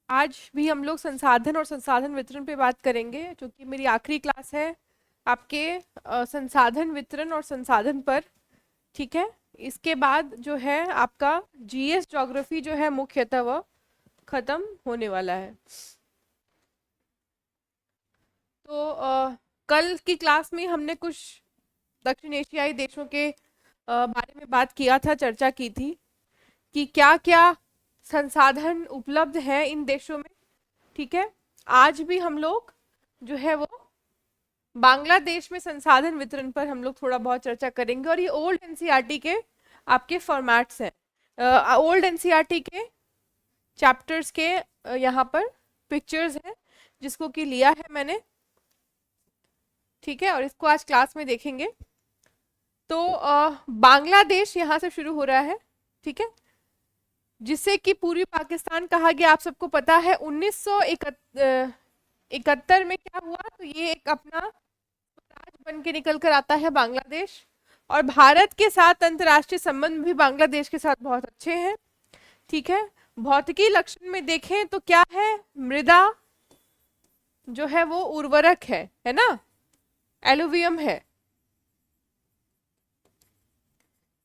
आज भी हम लोग संसाधन और संसाधन वितरण पे बात करेंगे, जो कि मेरी आखिरी क्लास है आपके संसाधन वितरण और संसाधन पर। ठीक है। इसके बाद जो है आपका जीएस ज्योग्राफी जो है मुख्यतः वह खत्म होने वाला है। तो कल की क्लास में हमने कुछ दक्षिण एशियाई देशों के बारे में बात किया था, चर्चा की थी कि क्या क्या संसाधन उपलब्ध है इन देशों में। ठीक है। आज भी हम लोग जो है वो बांग्लादेश में संसाधन वितरण पर हम लोग थोड़ा बहुत चर्चा करेंगे, और ये ओल्ड एनसीईआरटी के आपके फॉर्मेट्स हैं। ओल्ड एनसीईआरटी के चैप्टर्स के यहाँ पर पिक्चर्स हैं, जिसको कि लिया है मैंने। ठीक है। और इसको आज क्लास में देखेंगे। तो बांग्लादेश यहाँ से शुरू हो रहा है। ठीक है। जिसे कि पूर्वी पाकिस्तान कहा गया, आप सबको पता है। 1971 में क्या हुआ, तो ये एक अपना राज्य बन के निकल कर आता है बांग्लादेश। और भारत के साथ अंतर्राष्ट्रीय संबंध भी बांग्लादेश के साथ बहुत अच्छे हैं। ठीक है। भौतिकी लक्षण में देखें तो क्या है, मृदा जो है वो उर्वरक है ना, एलुवियम है।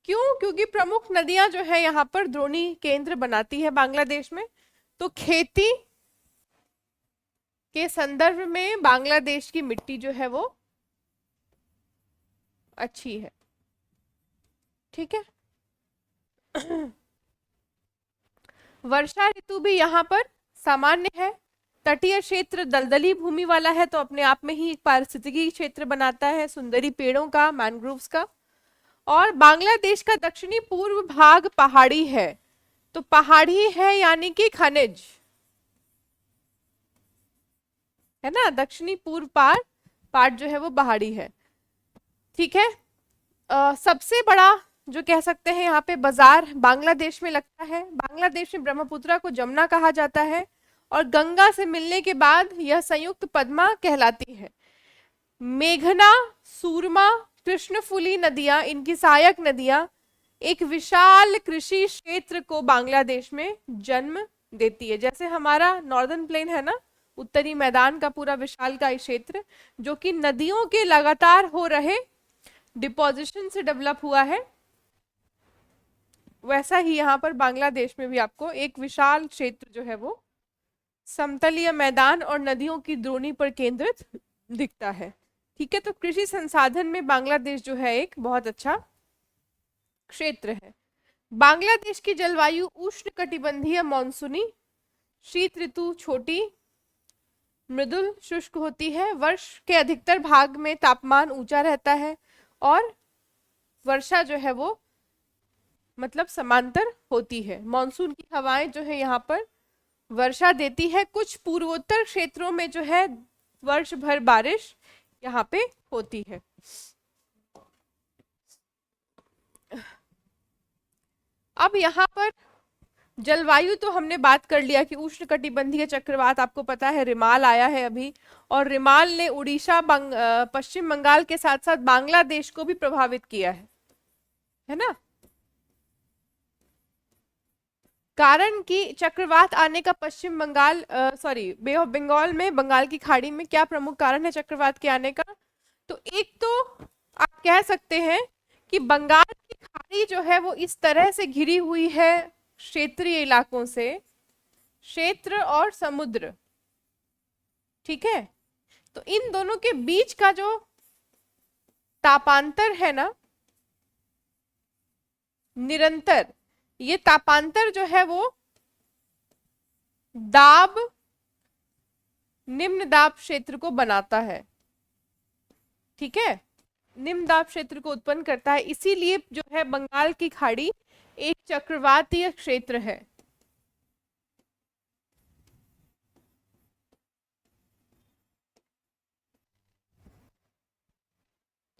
क्यों? क्योंकि प्रमुख नदियां जो है यहाँ पर द्रोणी केंद्र बनाती है बांग्लादेश में। तो खेती के संदर्भ में बांग्लादेश की मिट्टी जो है वो अच्छी है। ठीक है। वर्षा ऋतु भी यहाँ पर सामान्य है। तटीय क्षेत्र दलदली भूमि वाला है, तो अपने आप में ही एक पारिस्थितिकी क्षेत्र बनाता है, सुंदरी पेड़ों का, मैनग्रोव्स का। और बांग्लादेश का दक्षिणी पूर्व भाग पहाड़ी है। तो पहाड़ी है यानी कि खनिज है ना, दक्षिणी पूर्व पार्ट जो है वो पहाड़ी है। ठीक है। सबसे बड़ा जो कह सकते हैं यहाँ पे बाजार बांग्लादेश में लगता है। बांग्लादेश में ब्रह्मपुत्रा को जमुना कहा जाता है, और गंगा से मिलने के बाद यह संयुक्त पद्मा कहलाती है। मेघना, सूरमा, कृष्णफुली नदियां, इनकी सहायक नदियां एक विशाल कृषि क्षेत्र को बांग्लादेश में जन्म देती है। जैसे हमारा नॉर्दर्न प्लेन है ना, उत्तरी मैदान का पूरा विशाल का क्षेत्र, जो कि नदियों के लगातार हो रहे डिपोजिशन से डेवलप हुआ है, वैसा ही यहाँ पर बांग्लादेश में भी आपको एक विशाल क्षेत्र जो है वो समतलीय मैदान और नदियों की द्रोणी पर केंद्रित दिखता है। ठीक है। तो कृषि संसाधन में बांग्लादेश जो है एक बहुत अच्छा क्षेत्र है। बांग्लादेश की जलवायु उष्ण कटिबंधीय मानसूनी, शीत ऋतु छोटी, मृदुल शुष्क होती है। वर्ष के अधिकतर भाग में तापमान ऊंचा रहता है, और वर्षा जो है वो मतलब समांतर होती है। मानसून की हवाएं जो है यहाँ पर वर्षा देती है। कुछ पूर्वोत्तर क्षेत्रों में जो है वर्ष भर बारिश यहाँ पे होती है। अब यहाँ पर जलवायु तो हमने बात कर लिया कि उष्ण कटिबंधीय चक्रवात, आपको पता है रिमाल आया है अभी, और रिमाल ने उड़ीसा, पश्चिम बंगाल के साथ साथ बांग्लादेश को भी प्रभावित किया है ना। कारण कि चक्रवात आने का Paschim Bengal sorry bay of Bengal में, बंगाल की खाड़ी में क्या प्रमुख कारण है चक्रवात के आने का? तो एक तो आप कह सकते हैं कि बंगाल की खाड़ी जो है वो इस तरह से घिरी हुई है क्षेत्रीय इलाकों से, क्षेत्र और समुद्र। ठीक है। तो इन दोनों के बीच का जो तापांतर है ना, निरंतर, ये तापांतर जो है वो दाब, निम्न दाब क्षेत्र को बनाता है। ठीक है। निम्न दाब क्षेत्र को उत्पन्न करता है, इसीलिए जो है बंगाल की खाड़ी एक चक्रवातीय क्षेत्र है।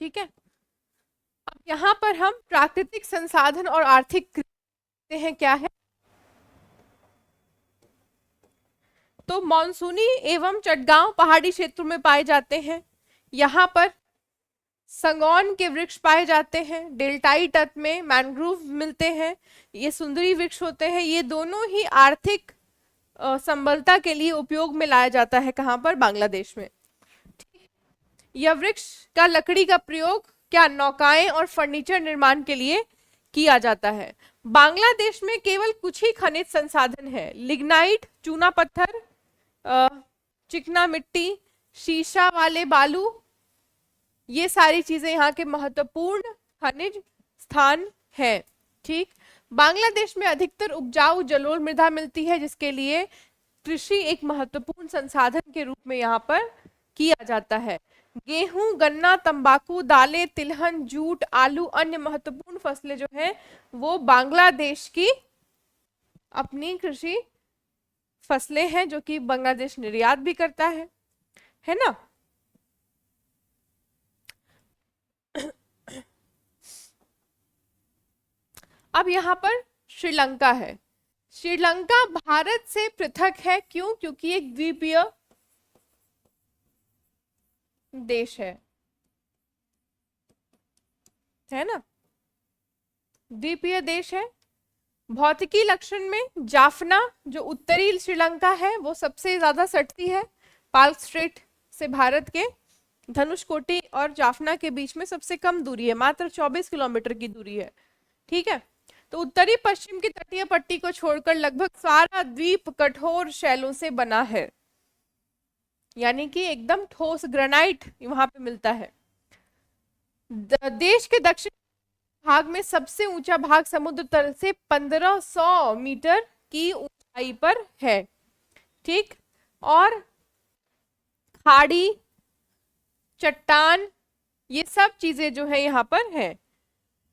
ठीक है। अब यहाँ पर हम प्राकृतिक संसाधन और आर्थिक हैं क्या है। तो मानसूनी एवं चटगांव पहाड़ी क्षेत्रों में पाए जाते हैं। यहाँ पर संगौन के वृक्ष पाए जाते हैं। डेल्टाई तट में मैंग्रोव मिलते हैं, ये सुंदरी वृक्ष होते हैं। ये दोनों ही आर्थिक संबलता के लिए उपयोग में लाया जाता है, कहाँ पर? बांग्लादेश में। यह वृक्ष का लकड़ी का प्रयोग क्या नौकाएं और फर्नीचर निर्माण के लिए किया जाता है। बांग्लादेश में केवल कुछ ही खनिज संसाधन है, लिग्नाइट चूना पत्थर, चिकना मिट्टी, शीशा वाले बालू, ये सारी चीजें यहाँ के महत्वपूर्ण खनिज स्थान है। ठीक, बांग्लादेश में अधिकतर उपजाऊ जलोढ़ मृदा मिलती है, जिसके लिए कृषि एक महत्वपूर्ण संसाधन के रूप में यहाँ पर किया जाता है। गेहूं, गन्ना, तंबाकू, दालें, तिलहन, जूट, आलू, अन्य महत्वपूर्ण फसलें जो हैं वो बांग्लादेश की अपनी कृषि फसलें हैं, जो कि बांग्लादेश निर्यात भी करता है ना। अब यहाँ पर श्रीलंका है। श्रीलंका भारत से पृथक है, क्यों? क्योंकि एक द्वीपीय देश है ना, द्वीपीय देश है। भौतिकी लक्षण में जाफना जो उत्तरी श्रीलंका है वो सबसे ज्यादा सटती है पाल्क स्ट्रेट से। भारत के धनुषकोटी और जाफना के बीच में सबसे कम दूरी है, मात्र 24 किलोमीटर की दूरी है। ठीक है, तो उत्तरी पश्चिम की तटीय पट्टी को छोड़कर लगभग सारा द्वीप कठोर शैलों से बना है, यानी कि एकदम ठोस ग्रेनाइट वहां पे मिलता है। देश के दक्षिण भाग में सबसे ऊंचा भाग समुद्र तल से 1500 मीटर की ऊंचाई पर है। ठीक, और खाड़ी, चट्टान, ये सब चीजें जो है यहाँ पर है।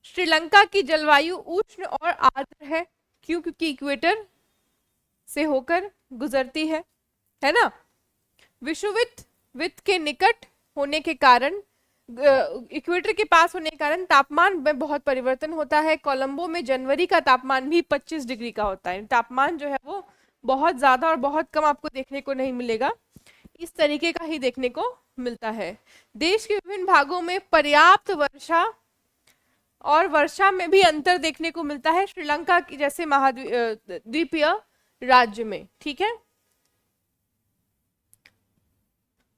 श्रीलंका की जलवायु उष्ण और आर्द्र है, क्यों? क्योंकि इक्वेटर से होकर गुजरती है ना। विषुववृत्त के निकट होने के कारण, इक्वेटर के पास होने के कारण तापमान में बहुत परिवर्तन होता है। कोलंबो में जनवरी का तापमान भी 25 डिग्री का होता है। तापमान जो है वो बहुत ज्यादा और बहुत कम आपको देखने को नहीं मिलेगा, इस तरीके का ही देखने को मिलता है। देश के विभिन्न भागों में पर्याप्त वर्षा और वर्षा में भी अंतर देखने को मिलता है, श्रीलंका की जैसे महाद्वीपीय राज्य में। ठीक है,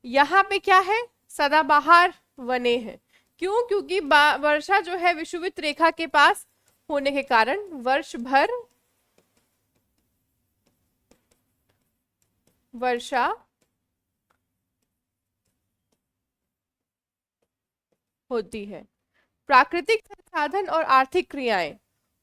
यहाँ पे क्या है? सदाबहार वने हैं। क्यों? क्योंकि वर्षा जो है विषुववृत्त रेखा के पास होने के कारण वर्ष भर वर्षा होती है। प्राकृतिक संसाधन और आर्थिक क्रियाएं,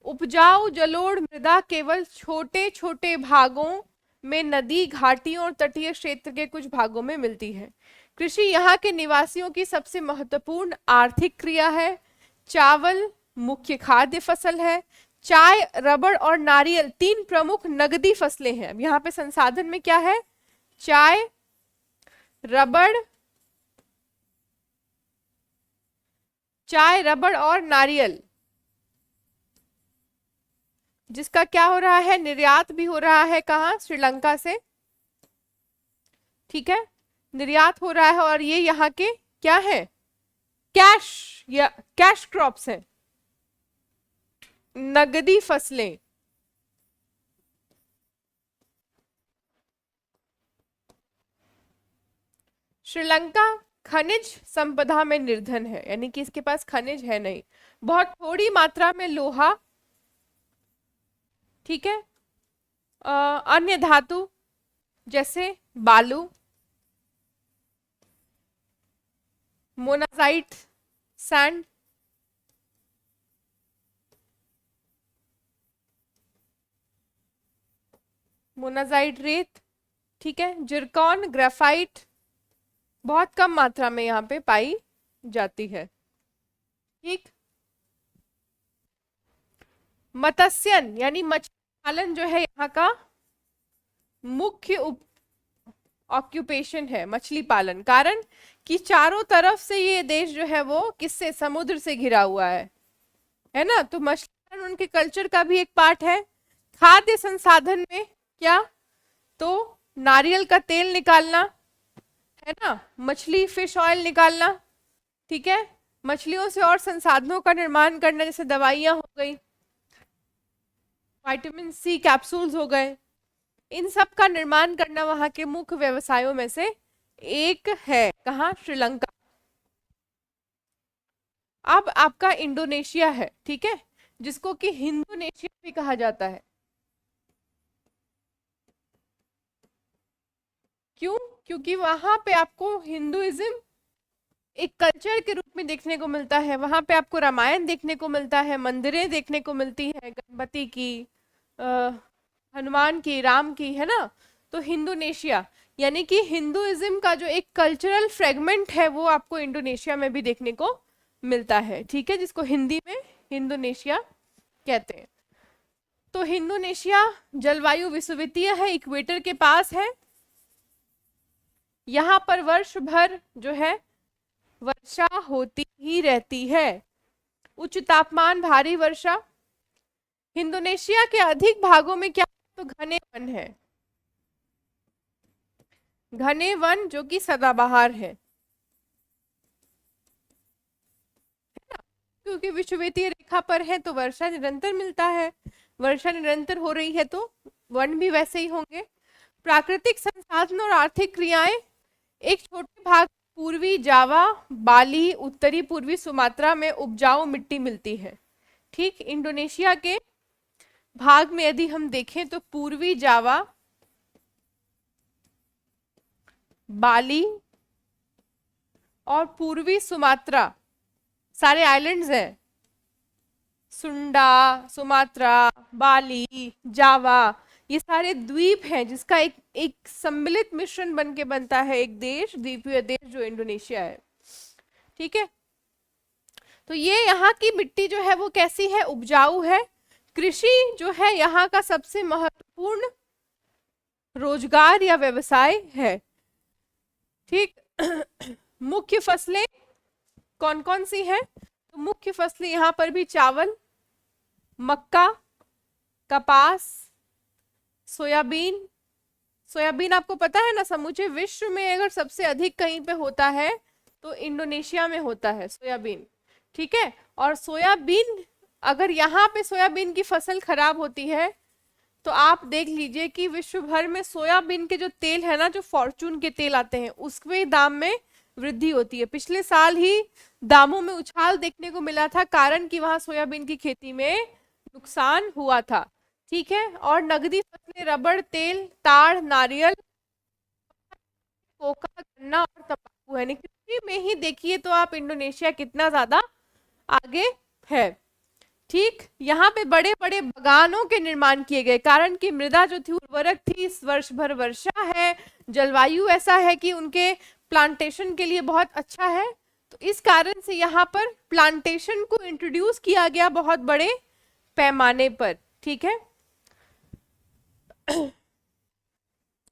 उपजाऊ जलोढ़ मृदा केवल छोटे छोटे भागों में नदी, घाटियों और तटीय क्षेत्र के कुछ भागों में मिलती है। कृषि यहाँ के निवासियों की सबसे महत्वपूर्ण आर्थिक क्रिया है। चावल मुख्य खाद्य फसल है। चाय, रबड़ और नारियल 3 प्रमुख नगदी फसलें हैं। अब यहाँ पे संसाधन में क्या है? चाय, रबड़ और नारियल, जिसका क्या हो रहा है? निर्यात भी हो रहा है। कहाँ? श्रीलंका से। ठीक है, निर्यात हो रहा है, और ये यहाँ के क्या है? कैश क्रॉप्स है, नगदी फसलें। श्रीलंका खनिज संपदा में निर्धन है, यानी कि इसके पास खनिज है नहीं, बहुत थोड़ी मात्रा में लोहा। ठीक है, अन्य धातु जैसे बालू, मोनाजाइट सैंड, मोनाजाइट रेत। ठीक है, जिरकॉन, ग्रेफाइट बहुत कम मात्रा में यहाँ पे पाई जाती है। ठीक, मत्स्यन यानी मछली पालन जो है यहाँ का मुख्य ऑक्यूपेशन है, मछली पालन। कारण कि चारों तरफ से ये देश जो है वो किससे? समुद्र से घिरा हुआ है ना, तो मछली पालन उनके कल्चर का भी एक पार्ट है। खाद्य संसाधन में क्या? तो नारियल का तेल निकालना है ना, मछली फिश ऑयल निकालना। ठीक है, मछलियों से और संसाधनों का निर्माण करना, जैसे दवाइयां हो गई, विटामिन सी कैप्सूल्स हो गए। इन सब का निर्माण करना वहां के मुख्य व्यवसायों में से एक है। कहाँ? श्रीलंका। अब आपका इंडोनेशिया है, ठीक है, जिसको कि हिंदोनेशिया भी कहा जाता है। क्यों? क्योंकि वहां पे आपको हिंदुइज्म एक कल्चर के रूप में देखने को मिलता है। वहां पे आपको रामायण देखने को मिलता है, मंदिरें देखने को मिलती है, गणपति की, आ, हनुमान की, राम की, है ना। तो हिंदोनेशिया यानी कि हिंदुइज्म का जो एक कल्चरल फ्रेगमेंट है वो आपको इंडोनेशिया में भी देखने को मिलता है, ठीक है, जिसको हिंदी में हिंदोनेशिया कहते हैं। तो हिंदोनेशिया जलवायु विषुवतीय है, इक्वेटर के पास है। यहाँ पर वर्ष भर जो है वर्षा होती ही रहती है। उच्च तापमान, भारी वर्षा। इंडोनेशिया के अधिक भागों में क्या? तो घने वन है, घने वन जो कि सदाबहार है ना। क्योंकि विषुवतीय रेखा पर है तो वर्षा निरंतर मिलता है, वर्षा निरंतर हो रही है तो वन भी वैसे ही होंगे। प्राकृतिक संसाधन और आर्थिक क्रियाएं। एक छोटे भाग पूर्वी जावा, बाली, उत्तरी पूर्वी सुमात्रा में उपजाऊ मिट्टी मिलती है। ठीक, इंडोनेशिया के भाग में यदि हम देखें तो पूर्वी जावा, बाली और पूर्वी सुमात्रा सारे आइलैंड्स हैं। सुंडा, सुमात्रा, बाली, जावा, ये सारे द्वीप हैं जिसका एक एक सम्मिलित मिश्रण बन के बनता है एक देश, द्वीपीय देश जो इंडोनेशिया है। ठीक है, तो ये यहाँ की मिट्टी जो है वो कैसी है? उपजाऊ है। कृषि जो है यहाँ का सबसे महत्वपूर्ण रोजगार या व्यवसाय है। ठीक मुख्य फसलें कौन कौन सी हैं? तो मुख्य फसलें यहाँ पर भी चावल, मक्का, कपास, सोयाबीन। सोयाबीन आपको पता है ना, समूचे विश्व में अगर सबसे अधिक कहीं पे होता है तो इंडोनेशिया में होता है सोयाबीन। ठीक है, और सोयाबीन अगर यहाँ पे सोयाबीन की फसल खराब होती है तो आप देख लीजिए कि विश्व भर में सोयाबीन के जो तेल है ना, जो फॉर्चून के तेल आते हैं, उसमें दाम में वृद्धि होती है। पिछले साल ही दामों में उछाल देखने को मिला था, कारण कि वहां सोयाबीन की खेती में नुकसान हुआ था। ठीक है, और नगदी फसलें रबड़, तेल, ताड़, नारियल, कोका, गन्ना और तंबाकू है। कृषि में ही देखिए तो आप इंडोनेशिया कितना ज्यादा आगे है। ठीक, यहाँ पे बड़े बड़े बगानों के निर्माण किए गए, कारण कि मृदा जो थी उर्वरक थी, इस वर्ष भर वर्षा है, जलवायु ऐसा है कि उनके प्लांटेशन के लिए बहुत अच्छा है। तो इस कारण से यहाँ पर प्लांटेशन को इंट्रोड्यूस किया गया बहुत बड़े पैमाने पर। ठीक है,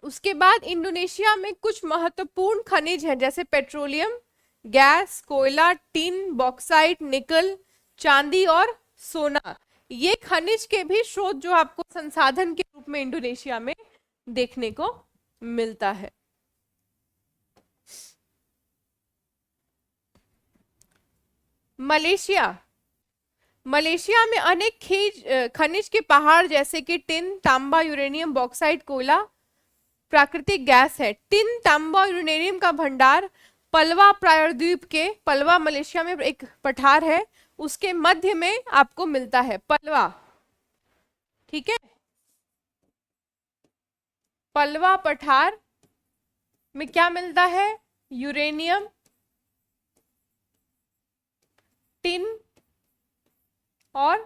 उसके बाद इंडोनेशिया में कुछ महत्वपूर्ण खनिज हैं, जैसे पेट्रोलियम, गैस, कोयला, टिन, बॉक्साइट, निकल, चांदी और सोना। ये खनिज के भी स्रोत जो आपको संसाधन के रूप में इंडोनेशिया में देखने को मिलता है। मलेशिया, मलेशिया में अनेक खनिज के पहाड़ जैसे कि टिन, तांबा, यूरेनियम, बॉक्साइट, कोयला, प्राकृतिक गैस है। टिन, तांबा, यूरेनियम का भंडार पलवा प्रायद्वीप के, पलवा मलेशिया में एक पठार है, उसके मध्य में आपको मिलता है पलवा। ठीक है, पलवा पठार में क्या मिलता है? यूरेनियम, टिन और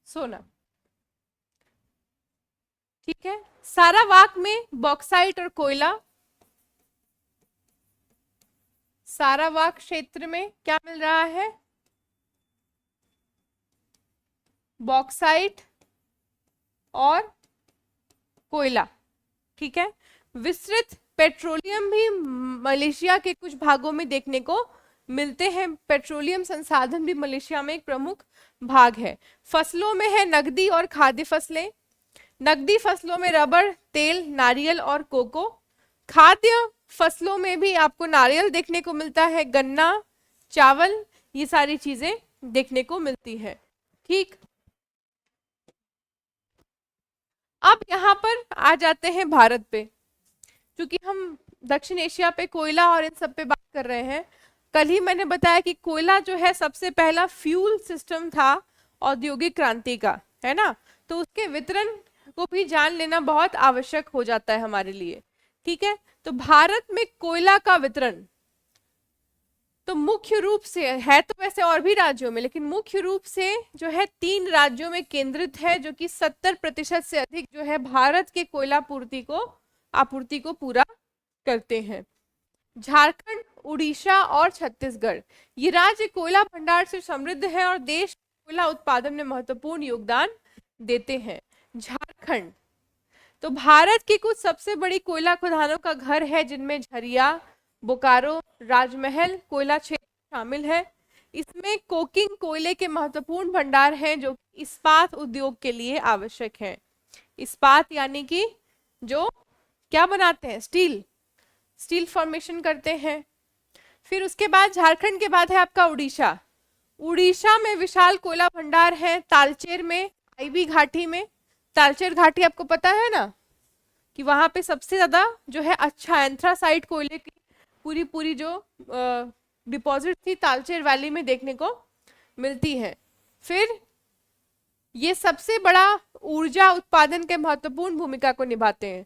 सोना। ठीक है, सारावाक में बॉक्साइट और कोयला। सारावाक क्षेत्र में क्या मिल रहा है? बॉक्साइट और कोयला। ठीक है, विस्तृत पेट्रोलियम भी मलेशिया के कुछ भागों में देखने को मिलते हैं। पेट्रोलियम संसाधन भी मलेशिया में एक प्रमुख भाग है। फसलों में है नकदी और खाद्य फसलें। नकदी फसलों में रबड़, तेल, नारियल और कोको। खाद्य फसलों में भी आपको नारियल देखने को मिलता है, गन्ना, चावल, ये सारी चीजें देखने को मिलती है। ठीक, अब यहाँ पर आ जाते हैं भारत पे, क्योंकि हम दक्षिण एशिया पे कोयला और इन सब पे बात कर रहे हैं। कल ही मैंने बताया कि कोयला जो है सबसे पहला फ्यूल सिस्टम था औद्योगिक क्रांति का, है ना। तो उसके वितरण को भी जान लेना बहुत आवश्यक हो जाता है हमारे लिए। ठीक है, तो भारत में कोयला का वितरण तो मुख्य रूप से है, तो वैसे और भी राज्यों में, लेकिन मुख्य रूप से जो है 3 राज्यों में केंद्रित है, जो कि 70% से अधिक जो है भारत के कोयला आपूर्ति को पूरा करते हैं। झारखंड, उड़ीसा और छत्तीसगढ़, ये राज्य कोयला भंडार से समृद्ध है और देश कोयला उत्पादन में महत्वपूर्ण योगदान देते हैं। झारखंड तो भारत की कुछ सबसे बड़ी कोयला खदानों का घर है, जिनमें झरिया, बोकारो, राजमहल कोयला क्षेत्र शामिल है। इसमें कोकिंग कोयले के महत्वपूर्ण भंडार हैं, जो इस्पात उद्योग के लिए आवश्यक है। इस्पात यानी कि जो क्या बनाते हैं, स्टील फॉर्मेशन करते हैं। फिर उसके बाद झारखंड के बाद है आपका उड़ीसा। उड़ीसा में विशाल कोयला भंडार है, तालचेर में, आईबी घाटी में। तालचेर घाटी आपको पता है ना, कि वहां पे सबसे ज्यादा जो है अच्छा एंथ्रासाइट कोयले की पूरी जो डिपॉजिट थी तालचेर वैली में देखने को मिलती है। फिर ये सबसे बड़ा ऊर्जा उत्पादन के महत्वपूर्ण भूमिका को निभाते हैं,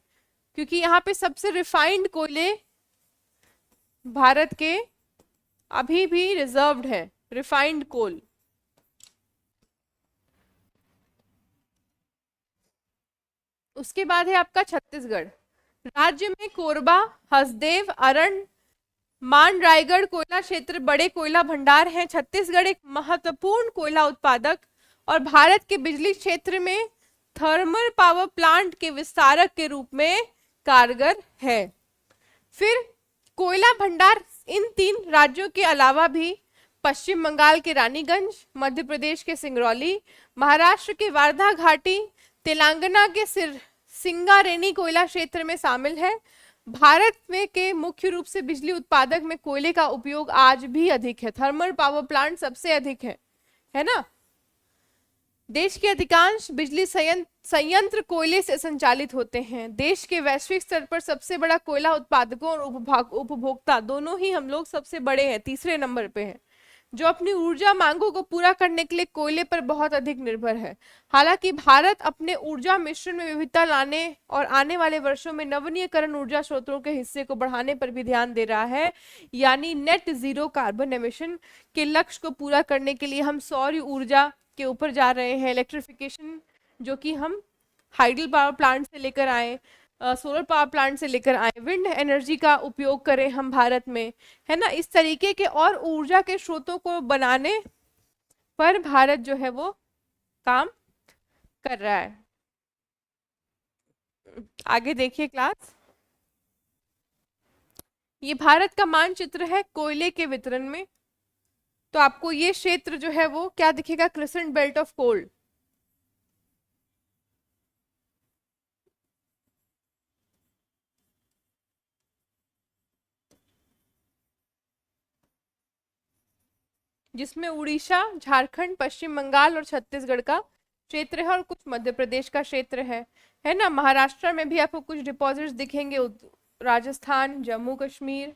क्योंकि यहाँ पे सबसे रिफाइंड कोयले भारत के अभी भी रिजर्व्ड है, रिफाइंड कोल। उसके बाद है आपका छत्तीसगढ़। राज्य में कोरबा, हसदेव, अरण, मान, रायगढ़ कोयला क्षेत्र बड़े कोयला भंडार हैं। छत्तीसगढ़ एक महत्वपूर्ण कोयला उत्पादक और भारत के बिजली क्षेत्र में थर्मल पावर प्लांट के विस्तारक के रूप में कारगर है। फिर कोयला भंडार इन 3 राज्यों के अलावा भी पश्चिम बंगाल के रानीगंज, मध्य प्रदेश के सिंगरौली, महाराष्ट्र के वारधा घाटी, तेलंगाना के सिंगारेनी कोयला क्षेत्र में शामिल है। भारत में के मुख्य रूप से बिजली उत्पादक में कोयले का उपयोग आज भी अधिक है, थर्मल पावर प्लांट सबसे अधिक है ना। देश के अधिकांश बिजली संयंत्र कोयले से संचालित होते हैं। देश के वैश्विक स्तर पर सबसे बड़ा कोयला उत्पादकों और उपभोक्ता दोनों ही हम लोग सबसे बड़े हैं, तीसरे नंबर पे हैं, जो अपनी ऊर्जा मांगों को पूरा करने के लिए कोयले पर बहुत अधिक निर्भर है। हालांकि भारत अपने ऊर्जा मिश्रण में विविधता लाने और आने वाले वर्षों में नवीनीकरण ऊर्जा स्रोतों के हिस्से को बढ़ाने पर भी ध्यान दे रहा है, यानी नेट जीरो कार्बन एमिशन के लक्ष्य को पूरा करने के लिए हम सौर ऊर्जा के ऊपर जा रहे हैं, इलेक्ट्रिफिकेशन, जो कि हम हाइडल पावर प्लांट से लेकर आए, सोलर पावर प्लांट से लेकर आए, विंड एनर्जी का उपयोग करें हम भारत में, है ना। इस तरीके के और ऊर्जा के स्रोतों को बनाने पर भारत जो है वो काम कर रहा है। आगे देखिए क्लास, ये भारत का मानचित्र है कोयले के वितरण में। तो आपको ये क्षेत्र जो है वो क्या दिखेगा, क्रिसेंट बेल्ट ऑफ कोल। जिसमें उड़ीसा, झारखंड, पश्चिम बंगाल और छत्तीसगढ़ का क्षेत्र है और कुछ मध्य प्रदेश का क्षेत्र है ना। महाराष्ट्र में भी आपको कुछ डिपॉजिट्स दिखेंगे, राजस्थान, जम्मू कश्मीर,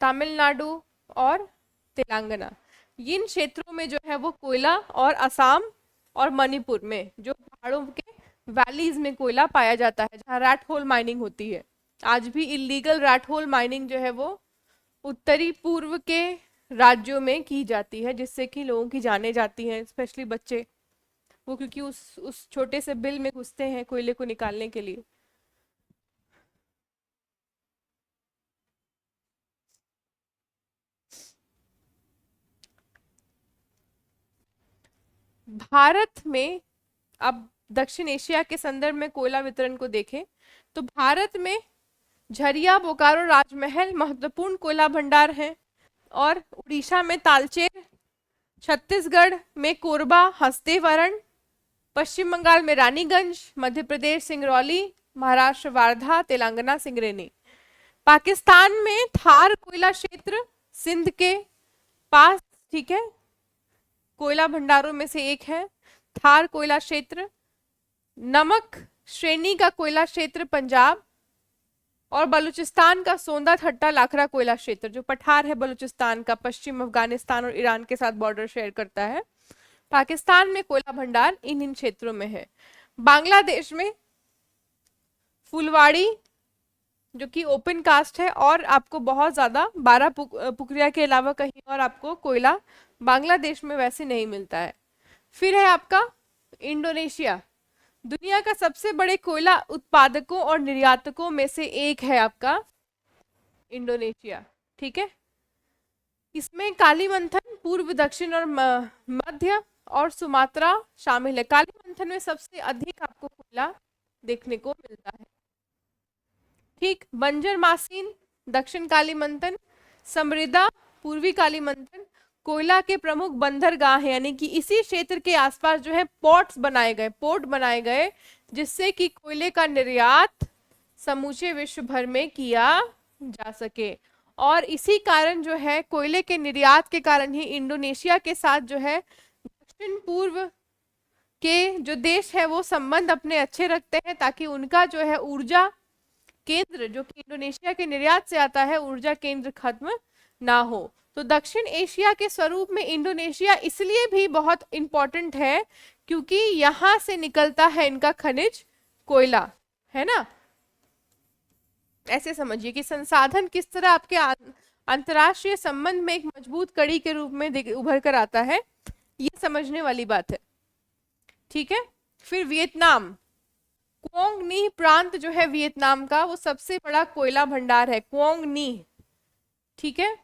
तमिलनाडु और तेलंगाना, इन क्षेत्रों में जो है वो कोयला, और असम और मणिपुर में जो पहाड़ों के वैलीज में कोयला पाया जाता है, जहाँ रैट होल माइनिंग होती है। आज भी इलीगल रैट होल माइनिंग जो है वो उत्तरी पूर्व के राज्यों में की जाती है, जिससे कि लोगों की जानें जाती हैं, स्पेशली बच्चे, वो क्योंकि उस छोटे से बिल में घुसते हैं कोयले को निकालने के लिए। भारत में अब दक्षिण एशिया के संदर्भ में कोयला वितरण को देखें तो भारत में झरिया, बोकारो, राजमहल महत्वपूर्ण कोयला भंडार हैं, और उड़ीसा में तालचेर, छत्तीसगढ़ में कोरबा, हसदेव, अरण, पश्चिम बंगाल में रानीगंज, मध्य प्रदेश सिंगरौली, महाराष्ट्र वारधा, तेलंगाना सिंगरेनी। पाकिस्तान में थार कोयला क्षेत्र सिंध के पास, ठीक है, कोयला भंडारों में से एक है थार कोयला क्षेत्र। नमक श्रेणी का कोयला क्षेत्र पंजाब, और बलूचिस्तान का सोंदा थट्टा लाखरा कोयला क्षेत्र, जो पठार है बलूचिस्तान का, पश्चिम अफगानिस्तान और ईरान के साथ बॉर्डर शेयर करता है। पाकिस्तान में कोयला भंडार इन क्षेत्रों में है। बांग्लादेश में फुलवाड़ी, जो कि ओपन कास्ट है, और आपको बहुत ज्यादा 12 पुकरिया के अलावा कहीं और आपको कोयला बांग्लादेश में वैसे नहीं मिलता है। फिर है आपका इंडोनेशिया, दुनिया का सबसे बड़े कोयला उत्पादकों और निर्यातकों में से एक है आपका इंडोनेशिया। ठीक है, इसमें कालीमंथन, पूर्व, दक्षिण और मध्य और सुमात्रा शामिल है। कालीमंथन में सबसे अधिक आपको कोयला देखने को मिलता है। ठीक, बंजर मासीन दक्षिण कालीमंथन, समृद्धा पूर्वी कालीमंथन कोयला के प्रमुख बंदरगाह है, यानी कि इसी क्षेत्र के आसपास जो है पोर्ट बनाए गए जिससे कि कोयले का निर्यात समूचे विश्व भर में किया जा सके। और इसी कारण जो है कोयले के निर्यात के कारण ही इंडोनेशिया के साथ जो है दक्षिण पूर्व के जो देश है वो संबंध अपने अच्छे रखते हैं, ताकि उनका जो है ऊर्जा केंद्र जो कि इंडोनेशिया के निर्यात से आता है, ऊर्जा केंद्र खत्म ना हो। तो दक्षिण एशिया के स्वरूप में इंडोनेशिया इसलिए भी बहुत इंपॉर्टेंट है क्योंकि यहां से निकलता है इनका खनिज कोयला, है ना। ऐसे समझिए कि संसाधन किस तरह आपके अंतरराष्ट्रीय संबंध में एक मजबूत कड़ी के रूप में उभर कर आता है, ये समझने वाली बात है। ठीक है, फिर वियतनाम, क्वांग नी प्रांत जो है वियतनाम का, वो सबसे बड़ा कोयला भंडार है, क्वांग नी। ठीक है,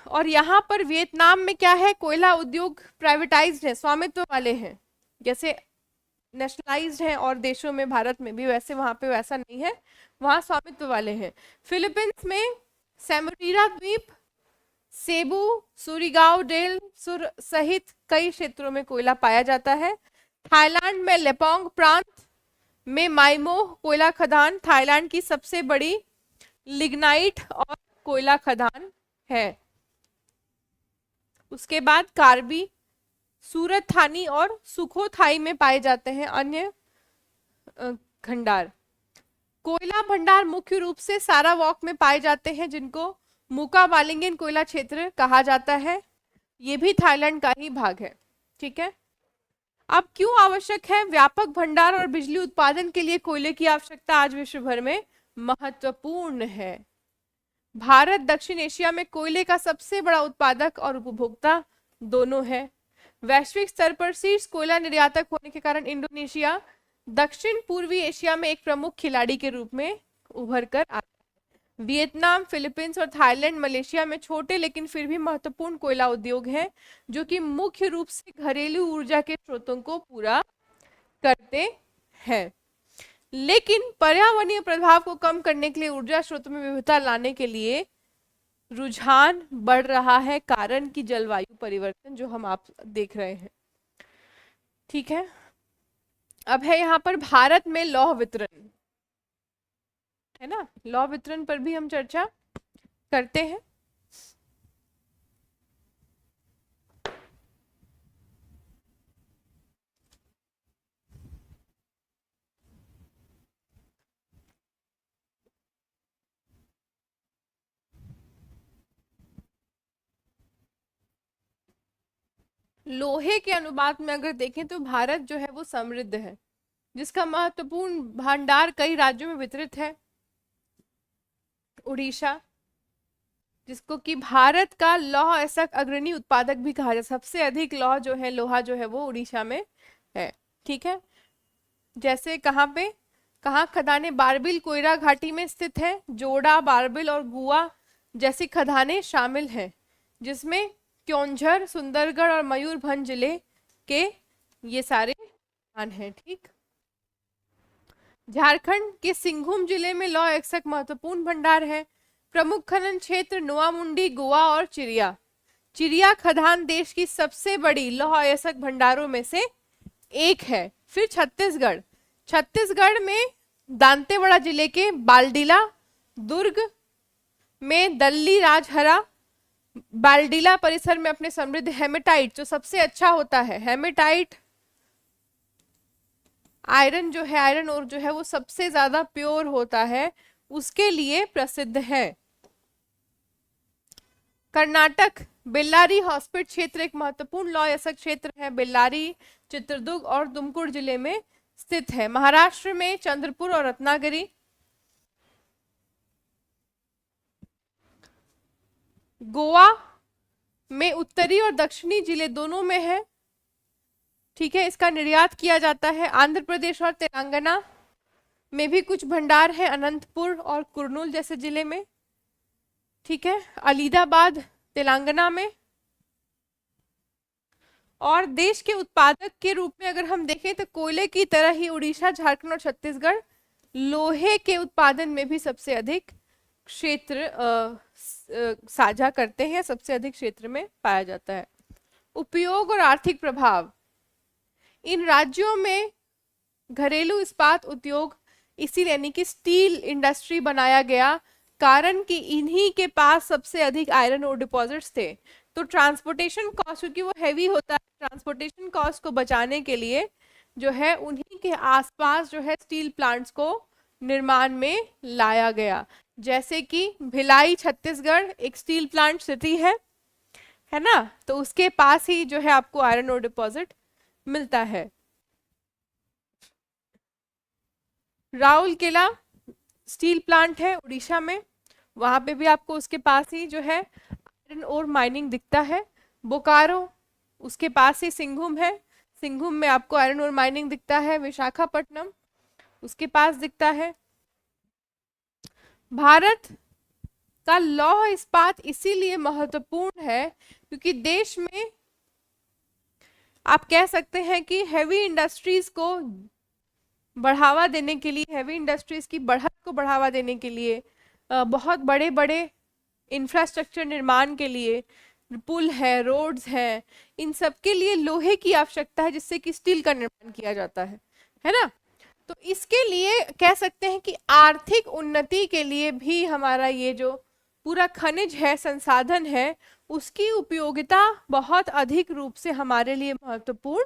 और यहाँ पर वियतनाम में क्या है, कोयला उद्योग प्राइवेटाइज्ड है, स्वामित्व वाले हैं, जैसे नेशनलाइज्ड है और देशों में, भारत में भी वैसे वहां पे वैसा नहीं है, वहां स्वामित्व वाले हैं। फिलीपींस में सैमोरीरा द्वीप, सेबू, सुरिगाओ डेल सुर सहित कई क्षेत्रों में कोयला पाया जाता है। थाईलैंड में लेपोंग प्रांत में माइमो कोयला खदान थाईलैंड की सबसे बड़ी लिग्नाइट और कोयला खदान है। उसके बाद कार्बी, सूरत थानी और सुखोथाई में पाए जाते हैं अन्य भंडार। कोयला भंडार मुख्य रूप से सारावॉक में पाए जाते हैं, जिनको मुकाबालिंगन कोयला क्षेत्र कहा जाता है, ये भी थाईलैंड का ही भाग है। ठीक है, अब क्यों आवश्यक है, व्यापक भंडार और बिजली उत्पादन के लिए कोयले की आवश्यकता आज विश्व भर में महत्वपूर्ण है। भारत दक्षिण एशिया में कोयले का सबसे बड़ा उत्पादक और उपभोक्ता दोनों है। वैश्विक स्तर पर शीर्ष कोयला निर्यातक होने के कारण इंडोनेशिया दक्षिण पूर्वी एशिया में एक प्रमुख खिलाड़ी के रूप में उभर कर आता है। वियतनाम, फिलीपींस और थाईलैंड मलेशिया में छोटे लेकिन फिर भी महत्वपूर्ण कोयला उद्योग हैं, जो कि मुख्य रूप से घरेलू ऊर्जा के स्रोतों को पूरा करते हैं। लेकिन पर्यावरणीय प्रभाव को कम करने के लिए, ऊर्जा स्रोतों में विविधता लाने के लिए रुझान बढ़ रहा है, कारण की जलवायु परिवर्तन जो हम आप देख रहे हैं। ठीक है, अब है यहाँ पर भारत में लौह वितरण, है ना, लौह वितरण पर भी हम चर्चा करते हैं। लोहे के अनुपात में अगर देखें तो भारत जो है वो समृद्ध है, जिसका महत्वपूर्ण भंडार कई राज्यों में वितरित है। उड़ीसा, जिसको कि भारत का लौह ऐसा अग्रणी उत्पादक भी कहा जाए, सबसे अधिक लौह जो है, लोहा जो है वो उड़ीसा में है। ठीक है, जैसे कहाँ पे, कहाँ खदानें, बारबिल कोयला घाटी में स्थित है, जोड़ा, बारबिल और गुआ जैसी खदानें शामिल हैं, जिसमें क्योंझर, सुंदरगढ़ और मयूरभंज जिले के ये सारे स्थान हैं। ठीक, झारखंड के सिंघुम जिले में लौह अयस्क महत्वपूर्ण भंडार है। प्रमुख खनन क्षेत्र नोआमुंडी, गोवा और चिरिया। चिरिया खदान देश की सबसे बड़ी लौह अयस्क भंडारों में से एक है। फिर छत्तीसगढ़, छत्तीसगढ़ में दांतेवाड़ा जिले के बालडीला, दुर्ग में दल्ली राजहरा, बालडीला परिसर में अपने समृद्ध हेमेटाइट, जो सबसे अच्छा होता है हेमेटाइट आयरन जो है, आयरन और जो है वो सबसे ज्यादा प्योर होता है, उसके लिए प्रसिद्ध है। कर्नाटक, बेल्लारी हॉस्पिट क्षेत्र एक महत्वपूर्ण लौह अयस्क क्षेत्र है। बेल्लारी चित्रदुर्ग और तुमकुर जिले में स्थित है। महाराष्ट्र में चंद्रपुर और रत्नागिरी। गोवा में उत्तरी और दक्षिणी जिले दोनों में है, ठीक है, इसका निर्यात किया जाता है। आंध्र प्रदेश और तेलंगाना में भी कुछ भंडार है, अनंतपुर और कुर्नूल जैसे जिले में, ठीक है। अलीदाबाद तेलंगाना में। और देश के उत्पादक के रूप में अगर हम देखें तो कोयले की तरह ही उड़ीसा, झारखंड और छत्तीसगढ़ लोहे के उत्पादन में भी सबसे अधिक क्षेत्र साझा करते हैं, सबसे अधिक क्षेत्र में पाया जाता है। उपयोग और आर्थिक प्रभाव, इन राज्यों में घरेलू इस्पात उद्योग इसीलिए यानी कि स्टील इंडस्ट्री बनाया गया, कारण कि इन्हीं के पास सबसे अधिक आयरन और डिपॉजिट्स थे। तो ट्रांसपोर्टेशन कॉस्ट, क्योंकि वो हैवी होता है, ट्रांसपोर्टेशन कॉस्ट को बचाने के लिए जो है उन्हीं के आसपास जो है स्टील प्लांट्स को निर्माण में लाया गया। जैसे कि भिलाई छत्तीसगढ़ एक स्टील प्लांट सिटी है ना, तो उसके पास ही जो है आपको आयरन और डिपॉजिट मिलता है। राउरकेला स्टील प्लांट है उड़ीसा में, वहां पे भी आपको उसके पास ही जो है आयरन और माइनिंग दिखता है। बोकारो उसके पास ही सिंघुम है, सिंघुम में आपको आयरन और माइनिंग दिखता है। विशाखापट्टनम उसके पास दिखता है। भारत का लौह इस्पात इसीलिए महत्वपूर्ण है क्योंकि देश में आप कह सकते हैं कि हैवी इंडस्ट्रीज को बढ़ावा देने के लिए, हैवी इंडस्ट्रीज की बढ़त को बढ़ावा देने के लिए, बहुत बड़े बड़े इंफ्रास्ट्रक्चर निर्माण के लिए, पुल है, रोड्स हैं, इन सब के लिए लोहे की आवश्यकता है जिससे कि स्टील का निर्माण किया जाता है ना। तो इसके लिए कह सकते हैं कि आर्थिक उन्नति के लिए भी हमारा ये जो पूरा खनिज है, संसाधन है, उसकी उपयोगिता बहुत अधिक रूप से हमारे लिए महत्वपूर्ण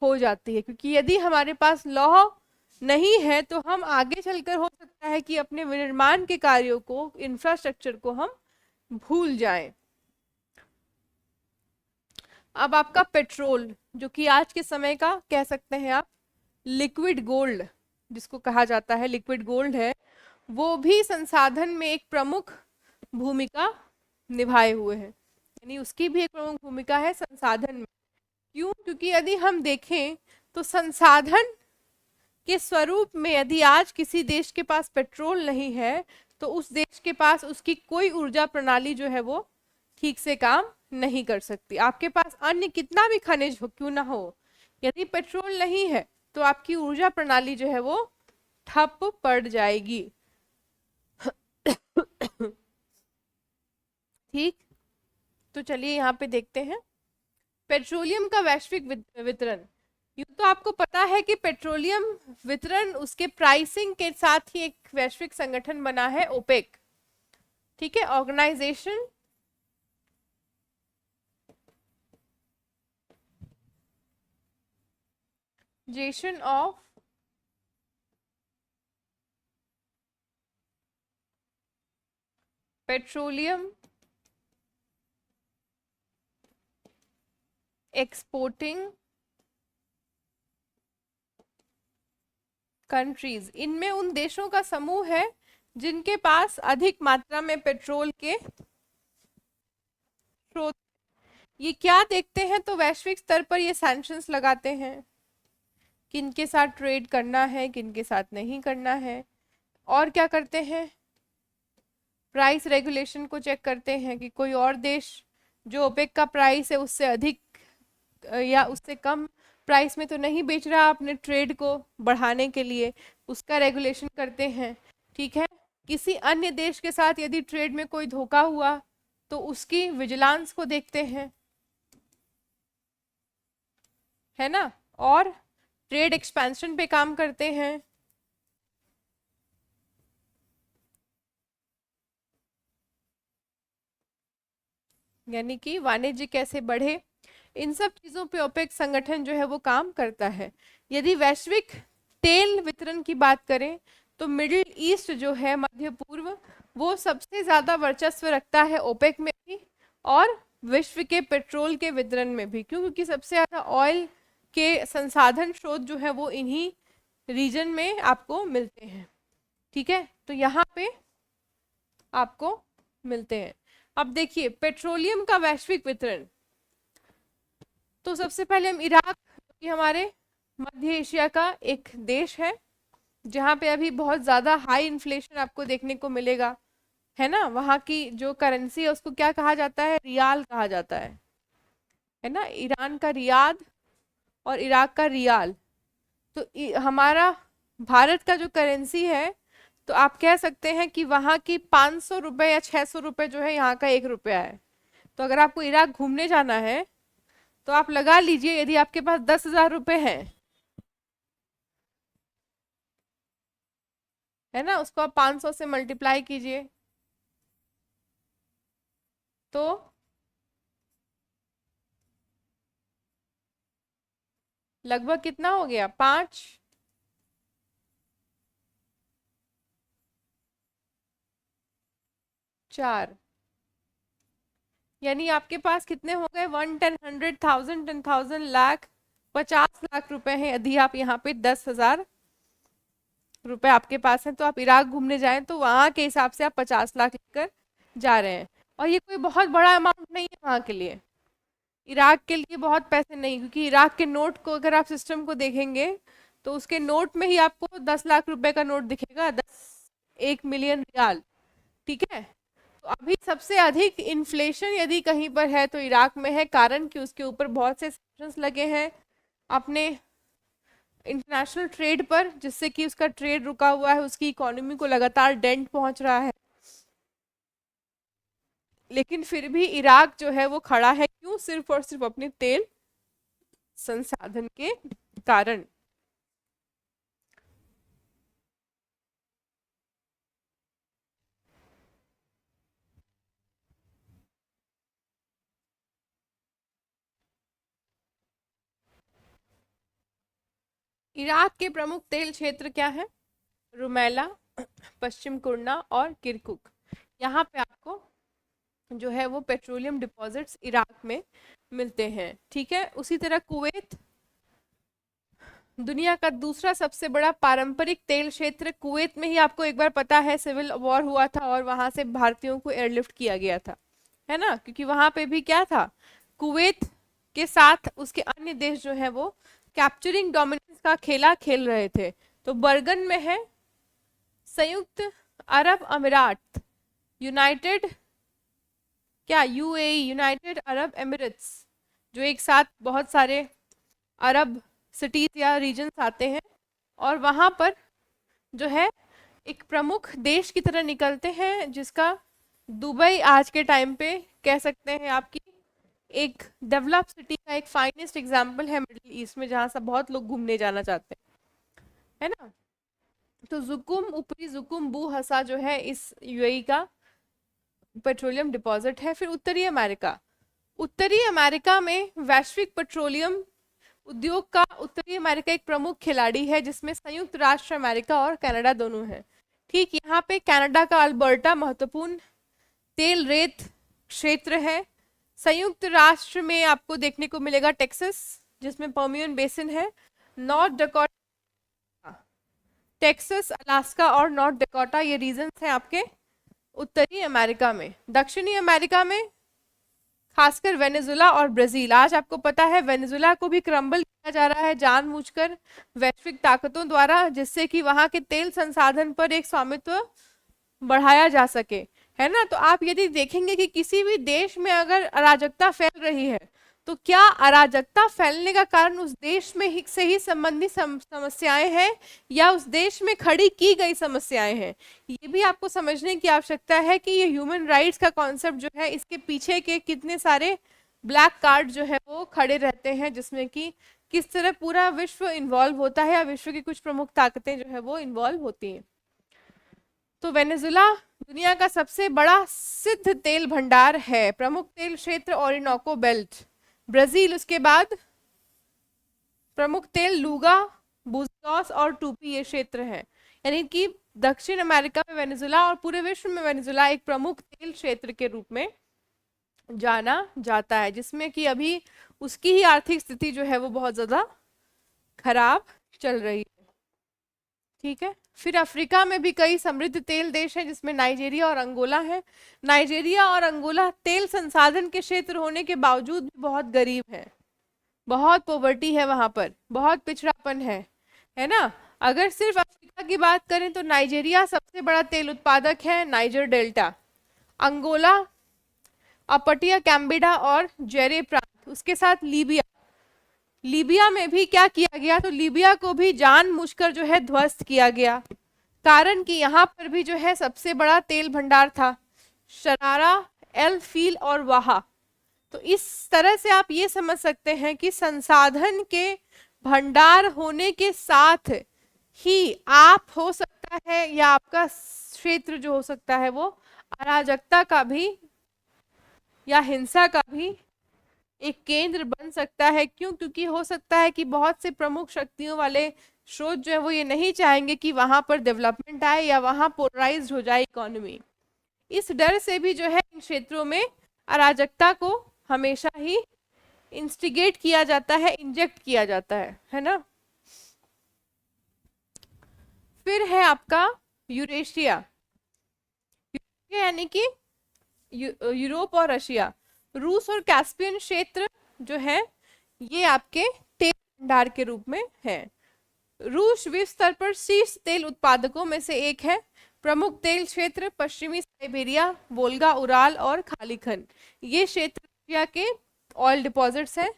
हो जाती है। क्योंकि यदि हमारे पास लौह नहीं है तो हम आगे चलकर हो सकता है कि अपने विनिर्माण के कार्यों को, इंफ्रास्ट्रक्चर को हम भूल जाएं। अब आपका पेट्रोल, जो कि आज के समय का कह सकते हैं आप लिक्विड गोल्ड जिसको कहा जाता है, लिक्विड गोल्ड है, वो भी संसाधन में एक प्रमुख भूमिका निभाए हुए है, यानी उसकी भी एक प्रमुख भूमिका है संसाधन में। क्यों? क्योंकि यदि हम देखें तो संसाधन के स्वरूप में यदि आज किसी देश के पास पेट्रोल नहीं है तो उस देश के पास उसकी कोई ऊर्जा प्रणाली जो है वो ठीक से काम नहीं कर सकती। आपके पास अन्य कितना भी खनिज हो क्यों ना हो, यदि पेट्रोल नहीं है तो आपकी ऊर्जा प्रणाली जो है वो ठप पड़ जाएगी। ठीक, तो चलिए यहाँ पे देखते हैं पेट्रोलियम का वैश्विक वितरण। यूं तो आपको पता है कि पेट्रोलियम वितरण उसके प्राइसिंग के साथ ही एक वैश्विक संगठन बना है, ओपेक, ठीक है, organisation of petroleum exporting countries. इनमें उन देशों का समूह है जिनके पास अधिक मात्रा में पेट्रोल के स्रोत। ये क्या देखते हैं तो वैश्विक स्तर पर ये सैंक्शंस लगाते हैं, किनके साथ ट्रेड करना है, किनके साथ नहीं करना है, और क्या करते हैं प्राइस रेगुलेशन को चेक करते हैं कि कोई और देश जो ओपेक का प्राइस है उससे अधिक या उससे कम प्राइस में तो नहीं बेच रहा अपने ट्रेड को बढ़ाने के लिए, उसका रेगुलेशन करते हैं, ठीक है। किसी अन्य देश के साथ यदि ट्रेड में कोई धोखा हुआ तो उसकी विजिलेंस को देखते हैं, है ना, और ट्रेड एक्सपेंशन पे काम करते हैं। यानी कि वाणिज्य कैसे बढ़े, इन सब चीजों पे ओपेक संगठन जो है वो काम करता है। यदि वैश्विक तेल वितरण की बात करें तो मिडिल ईस्ट जो है, मध्य पूर्व, वो सबसे ज्यादा वर्चस्व रखता है ओपेक में भी और विश्व के पेट्रोल के वितरण में भी, क्यों? क्योंकि सबसे ज्यादा ऑयल के संसाधन स्रोत जो है वो इन्हीं रीजन में आपको मिलते हैं। ठीक है, तो यहाँ पे आपको मिलते हैं। अब देखिए पेट्रोलियम का वैश्विक वितरण, तो सबसे पहले हम इराक, कि हमारे मध्य एशिया का एक देश है जहाँ पे अभी बहुत ज्यादा हाई इन्फ्लेशन आपको देखने को मिलेगा, है ना। वहाँ की जो करेंसी है उसको क्या कहा जाता है? रियाल कहा जाता है ना। ईरान का रियाद और इराक का रियाल। तो हमारा भारत का जो करेंसी है, तो आप कह सकते हैं कि वहाँ की 500 रुपये या 600 रुपये जो है यहाँ का 1 रुपया है। तो अगर आपको इराक घूमने जाना है तो आप लगा लीजिए, यदि आपके पास 10,000 रुपये हैं, है ना, उसको आप 500 से मल्टीप्लाई कीजिए तो लगभग कितना हो गया? 5, 4, यानी आपके पास कितने हो गए? 1, 10, 100,000, 10,000, लाख, 50 लाख रुपए हैं। यदि आप यहाँ पे 10,000 रुपए आपके पास है तो आप इराक घूमने जाएं तो वहां के हिसाब से आप 50 लाख लेकर जा रहे हैं। और ये कोई बहुत बड़ा अमाउंट नहीं है वहां के लिए, इराक के लिए बहुत पैसे नहीं, क्योंकि इराक के नोट को अगर आप सिस्टम को देखेंगे तो उसके नोट में ही आपको 10 लाख रुपए का नोट दिखेगा, 1 मिलियन रियाल। ठीक है, तो अभी सबसे अधिक इन्फ्लेशन यदि कहीं पर है तो इराक में है, कारण कि उसके ऊपर बहुत से सैंक्शंस लगे हैं अपने इंटरनेशनल ट्रेड पर, जिससे कि उसका ट्रेड रुका हुआ है, उसकी इकोनॉमी को लगातार डेंट पहुंच रहा है। लेकिन फिर भी इराक जो है वो खड़ा है, क्यों? सिर्फ और सिर्फ अपने तेल संसाधन के कारण। इराक के प्रमुख तेल क्षेत्र क्या है? रुमैला, पश्चिम कुर्ना और किरकुक। यहाँ पे आपको जो है वो पेट्रोलियम डिपॉजिट्स इराक में मिलते हैं। ठीक है, उसी तरह कुवैत, दुनिया का दूसरा सबसे बड़ा पारंपरिक तेल क्षेत्र। कुवैत में ही आपको एक बार पता है सिविल वॉर हुआ था और वहां से भारतीयों को एयरलिफ्ट किया गया था, है ना, क्योंकि वहां पे भी क्या था, कुवैत के साथ उसके अन्य देश जो है वो कैप्चरिंग डोमिनेंस का खेला खेल रहे थे। तो बर्गन में है संयुक्त अरब अमीरात, यूनाइटेड, क्या, यूएई, यूनाइटेड अरब एमिरेट्स, जो एक साथ बहुत सारे अरब सिटीज या रीजन्स आते हैं और वहां पर जो है एक प्रमुख देश की तरह निकलते हैं, जिसका दुबई आज के टाइम पे कह सकते हैं आपकी एक डेवलप सिटी का एक फाइनेस्ट एग्जाम्पल है मिडिल ईस्ट में, जहां से बहुत लोग घूमने जाना चाहते हैं, है ना। तो जुकुम, ऊपरी जुकुम बू हसा जो है इस यूएई का पेट्रोलियम डिपॉजिट है। फिर उत्तरी अमेरिका, उत्तरी अमेरिका में वैश्विक पेट्रोलियम उद्योग का उत्तरी अमेरिका एक प्रमुख खिलाड़ी है, जिसमें संयुक्त राष्ट्र अमेरिका और कनाडा दोनों हैं। ठीक, यहाँ पे कनाडा का अल्बर्टा महत्वपूर्ण तेल रेत क्षेत्र है। संयुक्त राष्ट्र में आपको देखने को मिलेगा टेक्सास, जिसमें पर्मियन बेसिन है। नॉर्थ डकोटा, टेक्सास, अलास्का और नॉर्थ डकोटा, ये रीजन्स हैं आपके उत्तरी अमेरिका में। दक्षिणी अमेरिका में खासकर वेनेजुला और ब्राजील। आज आपको पता है वेनेजुला को भी क्रम्बल किया जा रहा है जानबूझकर वैश्विक ताकतों द्वारा, जिससे कि वहां के तेल संसाधन पर एक स्वामित्व बढ़ाया जा सके, है ना। तो आप यदि देखेंगे कि किसी भी देश में अगर अराजकता फैल रही है तो क्या अराजकता फैलने का कारण उस देश में ही से ही संबंधी समस्याएं हैं या उस देश में खड़ी की गई समस्याएं हैं? ये भी आपको समझने की आवश्यकता है कि ये ह्यूमन राइट्स का कॉन्सेप्ट जो है, इसके पीछे के कितने सारे ब्लैक कार्ड जो है वो खड़े रहते हैं, जिसमें कि किस तरह पूरा विश्व इन्वॉल्व होता है या विश्व की कुछ प्रमुख ताकतें जो है वो इन्वॉल्व होती हैं। तो वेनेजुला दुनिया का सबसे बड़ा सिद्ध तेल भंडार है। प्रमुख तेल क्षेत्र ओरिनोको बेल्ट। ब्राजील उसके बाद, प्रमुख तेल लूगा, बुजलॉस और टूपी ये क्षेत्र हैं। यानी कि दक्षिण अमेरिका में वेनेजुला और पूरे विश्व में वेनेजुला एक प्रमुख तेल क्षेत्र के रूप में जाना जाता है, जिसमें कि अभी उसकी ही आर्थिक स्थिति जो है वो बहुत ज्यादा खराब चल रही है। ठीक है, फिर अफ्रीका में भी कई समृद्ध तेल देश हैं, जिसमें नाइजीरिया और अंगोला है। नाइजीरिया और अंगोला तेल संसाधन के क्षेत्र होने के बावजूद भी बहुत गरीब है, बहुत पॉवर्टी है वहां पर, बहुत पिछड़ापन है ना। अगर सिर्फ अफ्रीका की बात करें तो नाइजीरिया सबसे बड़ा तेल उत्पादक है, नाइजर डेल्टा, अंगोला, अपटिया कैम्बिडा और जेरे प्रांत, उसके साथ लीबिया। लीबिया में भी क्या किया गया, तो लीबिया को भी जानबूझकर जो है ध्वस्त किया गया, कारण कि यहाँ पर भी जो है सबसे बड़ा तेल भंडार था, शरारा, एल फील और वाहा। तो इस तरह से आप ये समझ सकते हैं कि संसाधन के भंडार होने के साथ ही आप हो सकता है या आपका क्षेत्र जो हो सकता है वो अराजकता का भी या हिंसा का भी एक केंद्र बन सकता है। क्यों? क्योंकि हो सकता है कि बहुत से प्रमुख शक्तियों वाले स्रोत जो है वो ये नहीं चाहेंगे कि वहां पर डेवलपमेंट आए या वहां पोलराइज्ड हो जाए इकोनॉमी। इस डर से भी जो है इन क्षेत्रों में अराजकता को हमेशा ही इंस्टिगेट किया जाता है, इंजेक्ट किया जाता है ना। फिर है आपका यूरेशिया, यानी कि यूरोप और रशिया। रूस और कैस्पियन क्षेत्र जो है ये आपके तेल भंडार के रूप में है। रूस विश्व स्तर पर शीर्ष तेल उत्पादकों में से एक है। प्रमुख तेल क्षेत्र पश्चिमी साइबेरिया, वोल्गा, उराल और खाली खंड, ये क्षेत्र रशिया के ऑयल डिपॉजिट्स हैं।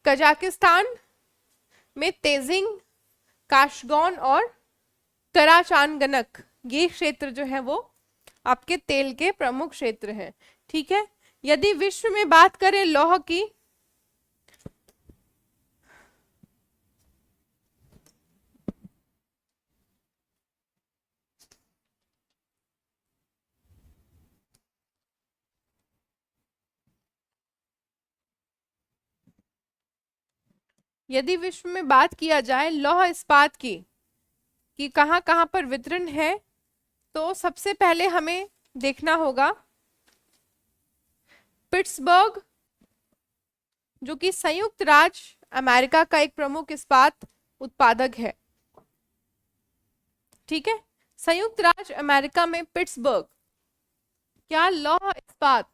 कजाकिस्तान में तेजिंग, काशगौन और कराचानगनक, ये क्षेत्र जो है वो आपके तेल के प्रमुख क्षेत्र हैं। ठीक है, यदि विश्व में बात करें लौह की, यदि विश्व में बात किया जाए लौह इस्पात की कि कहाँ कहाँ पर वितरण है, तो सबसे पहले हमें देखना होगा पिट्सबर्ग, जो कि संयुक्त राज्य अमेरिका का एक प्रमुख इस्पात उत्पादक है। ठीक है, संयुक्त राज्य अमेरिका में पिट्सबर्ग क्या लौह इस्पात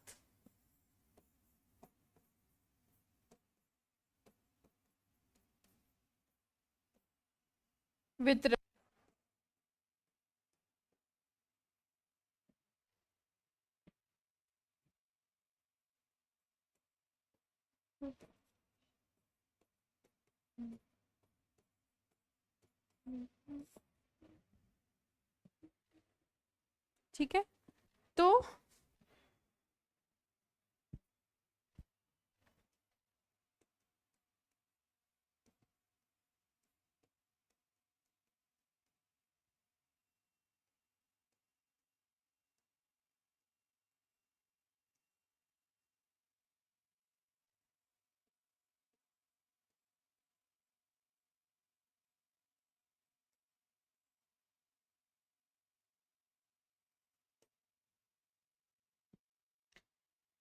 वितरण। ठीक है, तो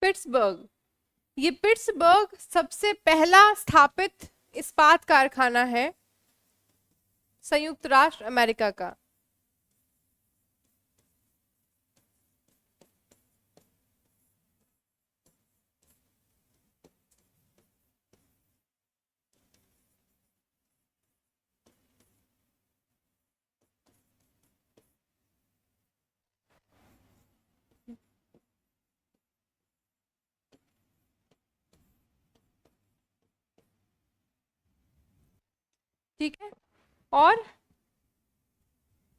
पिट्सबर्ग, ये पिट्सबर्ग सबसे पहला स्थापित इस्पात कारखाना है संयुक्त राष्ट्र अमेरिका का। ठीक है, और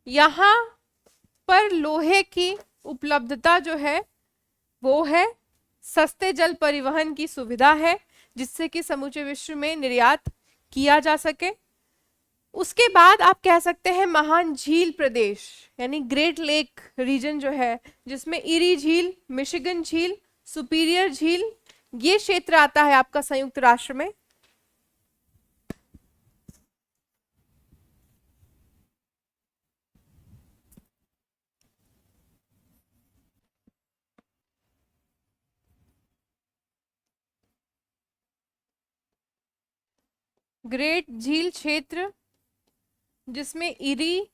यहाँ पर लोहे की उपलब्धता जो है वो है, सस्ते जल परिवहन की सुविधा है जिससे कि समूचे विश्व में निर्यात किया जा सके। उसके बाद आप कह सकते हैं महान झील प्रदेश, यानी ग्रेट लेक रीजन जो है, जिसमें इरी झील, मिशिगन झील, सुपीरियर झील, ये क्षेत्र आता है आपका संयुक्त राष्ट्र में। ग्रेट झील क्षेत्र जिसमें इरी,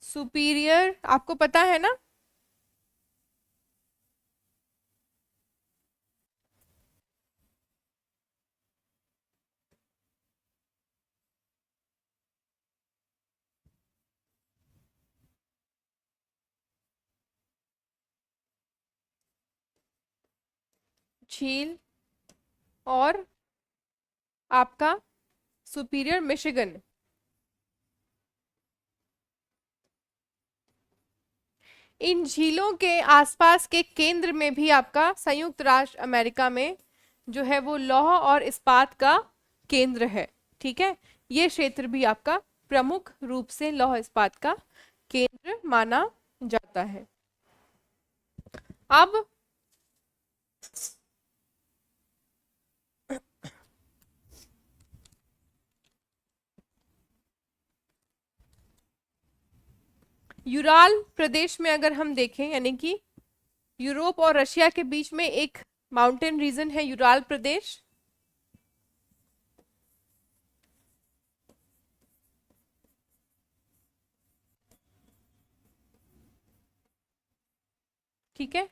सुपीरियर, आपको पता है ना? झील और आपका सुपीरियर मिशिगन। इन झीलों के आसपास के केंद्र में भी आपका संयुक्त राष्ट्र अमेरिका में जो है वो लौह और इस्पात का केंद्र है। ठीक है, ये क्षेत्र भी आपका प्रमुख रूप से लौह इस्पात का केंद्र माना जाता है। अब यूराल प्रदेश में अगर हम देखें, यानी कि यूरोप और रशिया के बीच में एक माउंटेन रीजन है यूराल प्रदेश। ठीक है,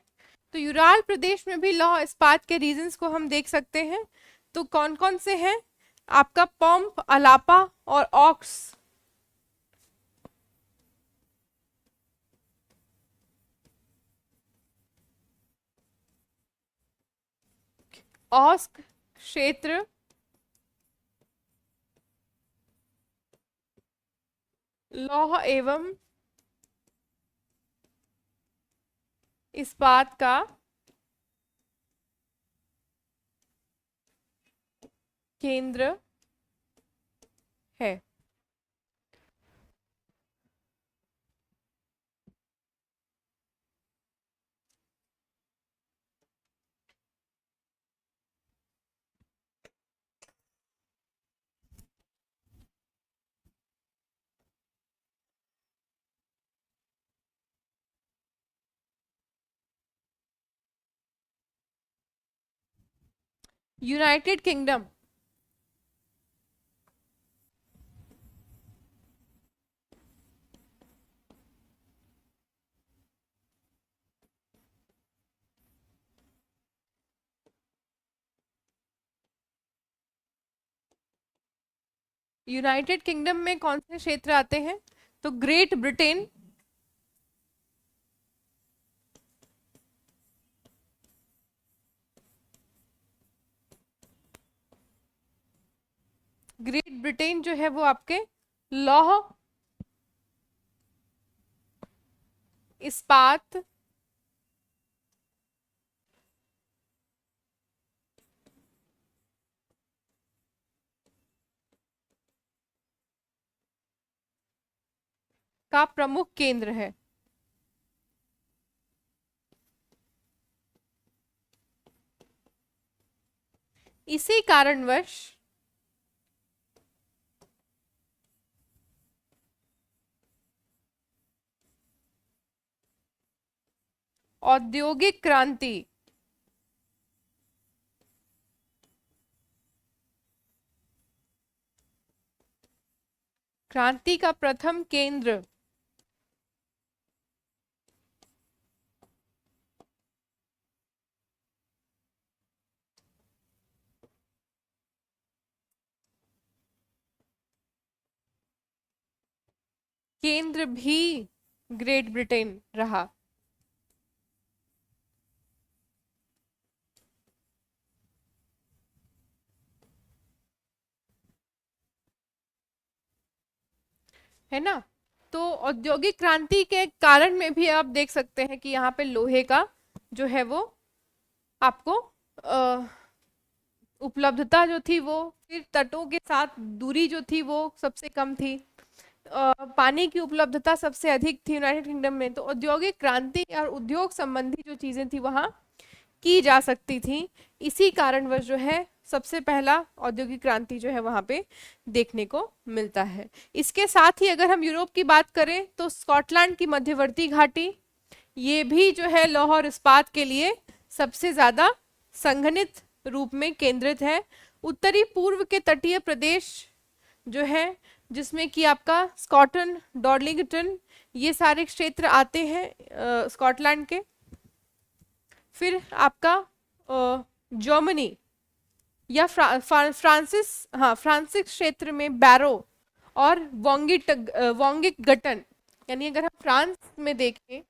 तो यूराल प्रदेश में भी लौह इस्पात के रीजन्स को हम देख सकते हैं। तो कौन कौन से हैं? आपका पंप, अलापा और ऑक्स। ऑस्क क्षेत्र लौह एवं इस्पात का केंद्र है। यूनाइटेड किंगडम, यूनाइटेड किंगडम में कौन से क्षेत्र आते हैं? तो ग्रेट ब्रिटेन, ग्रेट ब्रिटेन जो है वो आपके लौह इस्पात का प्रमुख केंद्र है। इसी कारणवश औद्योगिक क्रांति क्रांति का प्रथम केंद्र केंद्र भी ग्रेट ब्रिटेन रहा। है ना? तो औद्योगिक क्रांति के कारण में भी आप देख सकते हैं कि यहाँ पे लोहे का जो है वो आपको उपलब्धता जो थी वो, फिर तटों के साथ दूरी जो थी वो सबसे कम थी, पानी की उपलब्धता सबसे अधिक थी यूनाइटेड किंगडम में। तो औद्योगिक क्रांति और उद्योग संबंधी जो चीजें थी वहां की जा सकती थी। इसी कारणवश जो है सबसे पहला औद्योगिक क्रांति जो है वहां पे देखने को मिलता है। इसके साथ ही अगर हम यूरोप की बात करें तो स्कॉटलैंड की मध्यवर्ती घाटी, ये भी जो है लौह और इस्पात के लिए सबसे ज्यादा संघनित रूप में केंद्रित है। उत्तरी पूर्व के तटीय प्रदेश जो है, जिसमें कि आपका स्कॉटन, डॉर्लिंगटन, ये सारे क्षेत्र आते हैं स्कॉटलैंड के। फिर आपका जर्मनी या फ्रांसिस, हाँ फ्रांसिस क्षेत्र में बैरो और वोंगिक गटन, यानी अगर हम फ्रांस में देखें,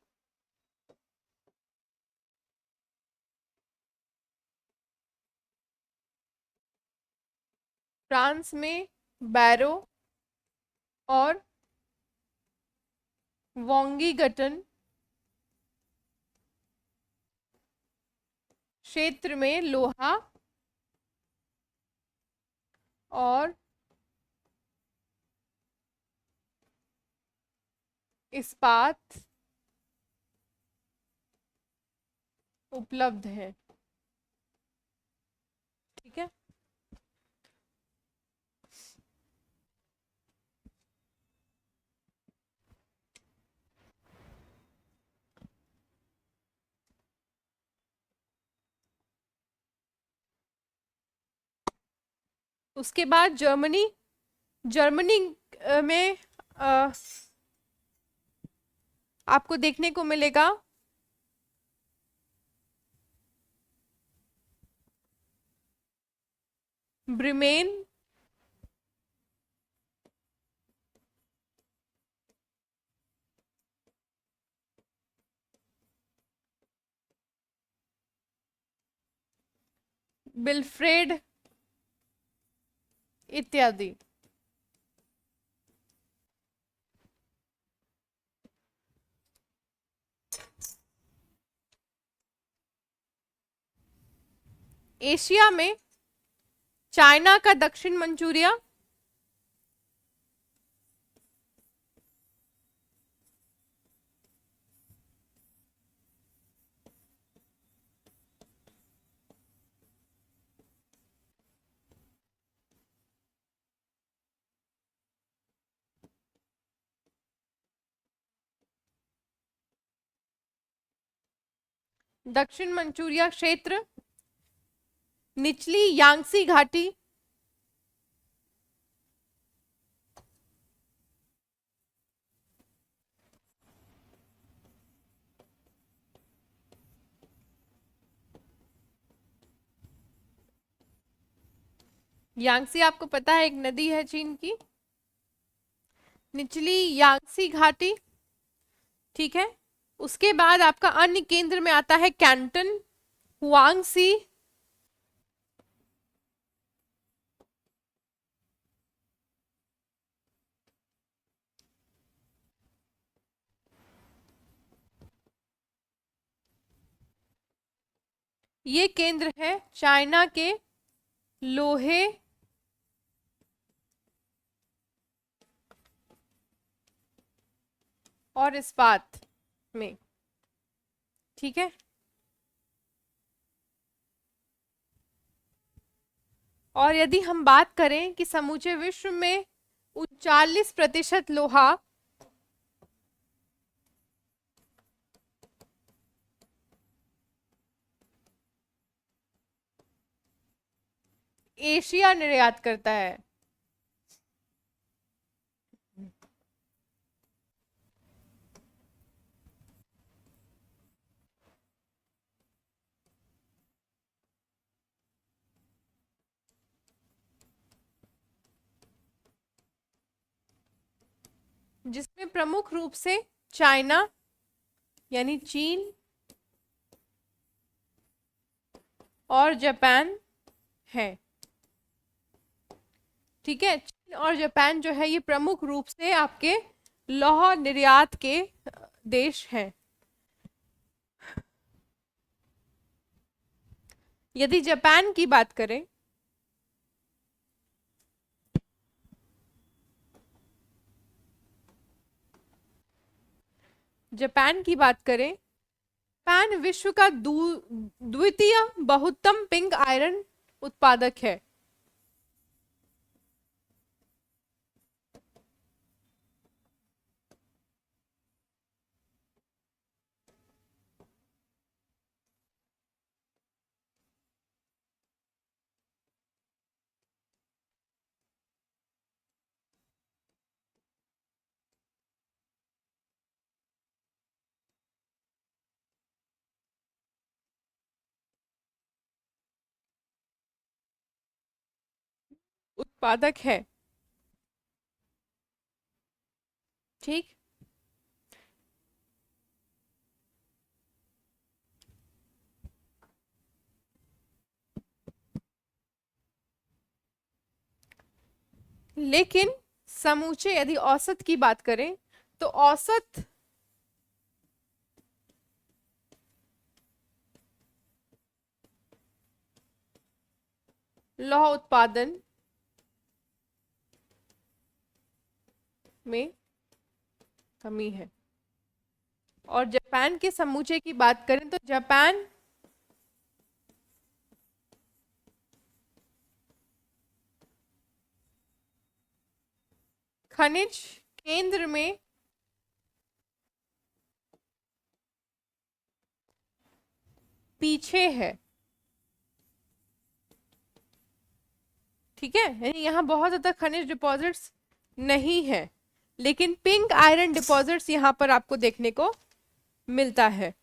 फ्रांस में बैरो और वोंगी गटन क्षेत्र में लोहा और इस्पात उपलब्ध है। ठीक है, उसके बाद जर्मनी, जर्मनी में अ, आपको देखने को मिलेगा ब्रिमेन, बिल्फ्रेड इत्यादि। एशिया में चाइना का दक्षिण मंचूरिया, दक्षिण मंचूरिया क्षेत्र, निचली यांगसी घाटी, यांगसी आपको पता है एक नदी है चीन की, निचली यांगसी घाटी। ठीक है, उसके बाद आपका अन्य केंद्र में आता है कैंटन, हुआंगसी, ये केंद्र है चाइना के लोहे और इस्पात में। ठीक है, और यदि हम बात करें कि समूचे विश्व में 39% लोहा एशिया निर्यात करता है। जिसमें प्रमुख रूप से चाइना यानी चीन और जापान है। ठीक है, चीन और जापान जो है ये प्रमुख रूप से आपके लौह निर्यात के देश हैं। यदि जापान की बात करें, जापान की बात करें, जापान विश्व का द्वितीय बहुतम पिंक आयरन उत्पादक है। उत्पादक है। ठीक। लेकिन समूचे यदि औसत की बात करें तो औसत लौह उत्पादन में कमी है। और जापान के समूचे की बात करें तो जापान खनिज केंद्र में पीछे है। ठीक है, यानी यहाँ बहुत ज्यादा खनिज डिपॉजिट्स नहीं है, लेकिन पिंक आयरन डिपॉजिट्स यहाँ पर आपको देखने को मिलता है।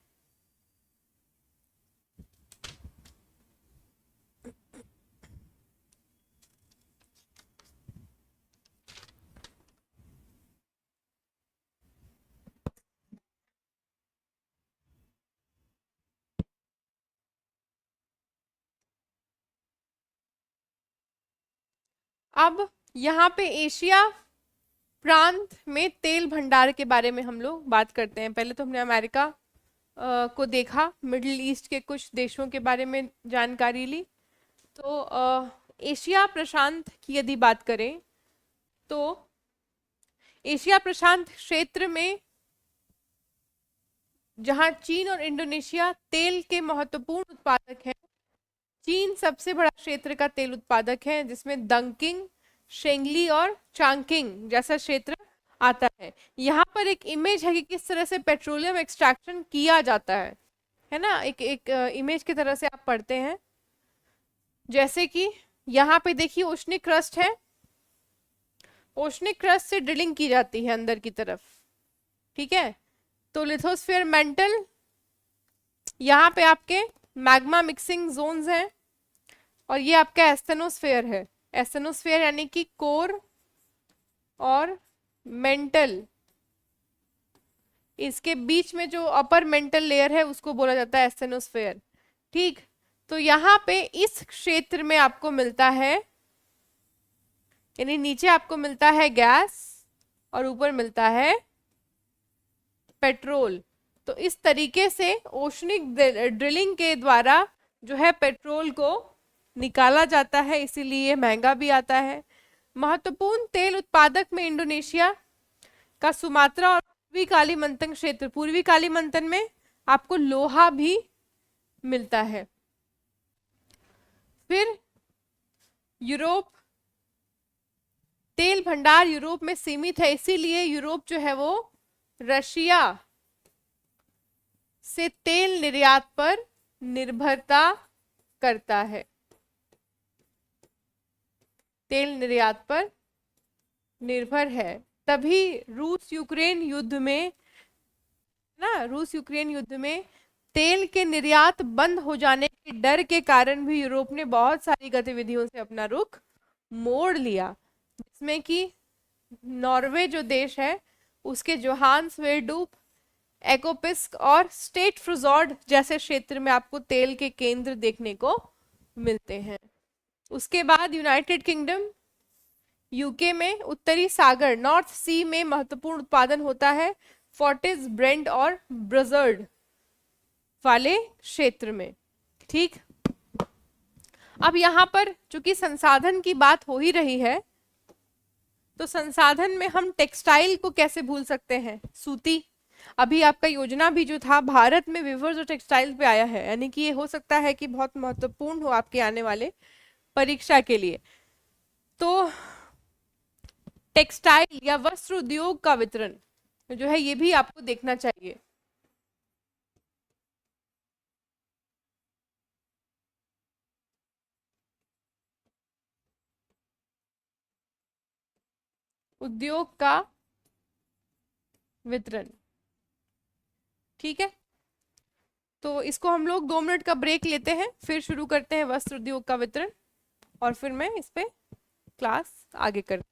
अब यहाँ पे एशिया प्रांत में तेल भंडार के बारे में हम लोग बात करते हैं। पहले तो हमने अमेरिका को देखा, मिडिल ईस्ट के कुछ देशों के बारे में जानकारी ली। तो एशिया प्रशांत की यदि बात करें तो एशिया प्रशांत क्षेत्र में जहां चीन और इंडोनेशिया तेल के महत्वपूर्ण उत्पादक हैं, चीन सबसे बड़ा क्षेत्र का तेल उत्पादक है, जिसमें दंकिंग, शेंगली और चांगकिंग जैसा क्षेत्र आता है। यहाँ पर एक इमेज है कि किस तरह से पेट्रोलियम एक्सट्रैक्शन किया जाता है ना। एक एक इमेज की तरह से आप पढ़ते हैं, जैसे कि यहाँ पे देखिए ओशनिक क्रस्ट है, ओशनिक क्रस्ट से ड्रिलिंग की जाती है अंदर की तरफ। ठीक है, तो लिथोस्फीयर मेंटल, यहाँ पे आपके मैग्मा मिक्सिंग जोन्स हैं, और ये आपका एस्थेनोस्फेयर है। एस्थेनोस्फेयर यानी कि कोर और मेंटल, इसके बीच में जो अपर मेंटल लेयर है उसको बोला जाता है एस्थेनोस्फेयर। ठीक, तो यहाँ पे इस क्षेत्र में आपको मिलता है, यानी नीचे आपको मिलता है गैस और ऊपर मिलता है पेट्रोल। तो इस तरीके से ओशनिक ड्रिलिंग के द्वारा जो है पेट्रोल को निकाला जाता है, इसीलिए महंगा भी आता है। महत्वपूर्ण तेल उत्पादक में इंडोनेशिया का सुमात्रा और पूर्वी कालीमंतन क्षेत्र, पूर्वी कालीमंतन में आपको लोहा भी मिलता है। फिर यूरोप, तेल भंडार यूरोप में सीमित है, इसीलिए यूरोप जो है वो रशिया से तेल निर्यात पर निर्भरता करता है, तेल निर्यात पर निर्भर है। तभी रूस यूक्रेन युद्ध में ना, रूस यूक्रेन युद्ध में तेल के निर्यात बंद हो जाने के डर के कारण भी यूरोप ने बहुत सारी गतिविधियों से अपना रुख मोड़ लिया, जिसमें कि नॉर्वे जो देश है उसके जोहान स्वेरडूप, एकोपिस्क और स्टेट फ्रुजॉर्ड जैसे क्षेत्र में आपको तेल के केंद्र देखने को मिलते हैं। उसके बाद यूनाइटेड किंगडम, यूके में उत्तरी सागर नॉर्थ सी में महत्वपूर्ण उत्पादन होता है, फोर्टिस, ब्रेंट और ब्रजर्ड वाले क्षेत्र में। ठीक, अब यहाँ पर चूंकि संसाधन की बात हो ही रही है, तो संसाधन में हम टेक्सटाइल को कैसे भूल सकते हैं, सूती। अभी आपका योजना भी जो था भारत में विवर्स और टेक्सटाइल पे आया है, यानी कि ये हो सकता है कि बहुत महत्वपूर्ण हो आपके आने वाले परीक्षा के लिए। तो टेक्सटाइल या वस्त्र उद्योग का वितरण जो है ये भी आपको देखना चाहिए। उद्योग का वितरण, ठीक है। तो इसको हम लोग 2 मिनट का ब्रेक लेते हैं, फिर शुरू करते हैं वस्त्र उद्योग का वितरण, और फिर मैं इस पे क्लास आगे कर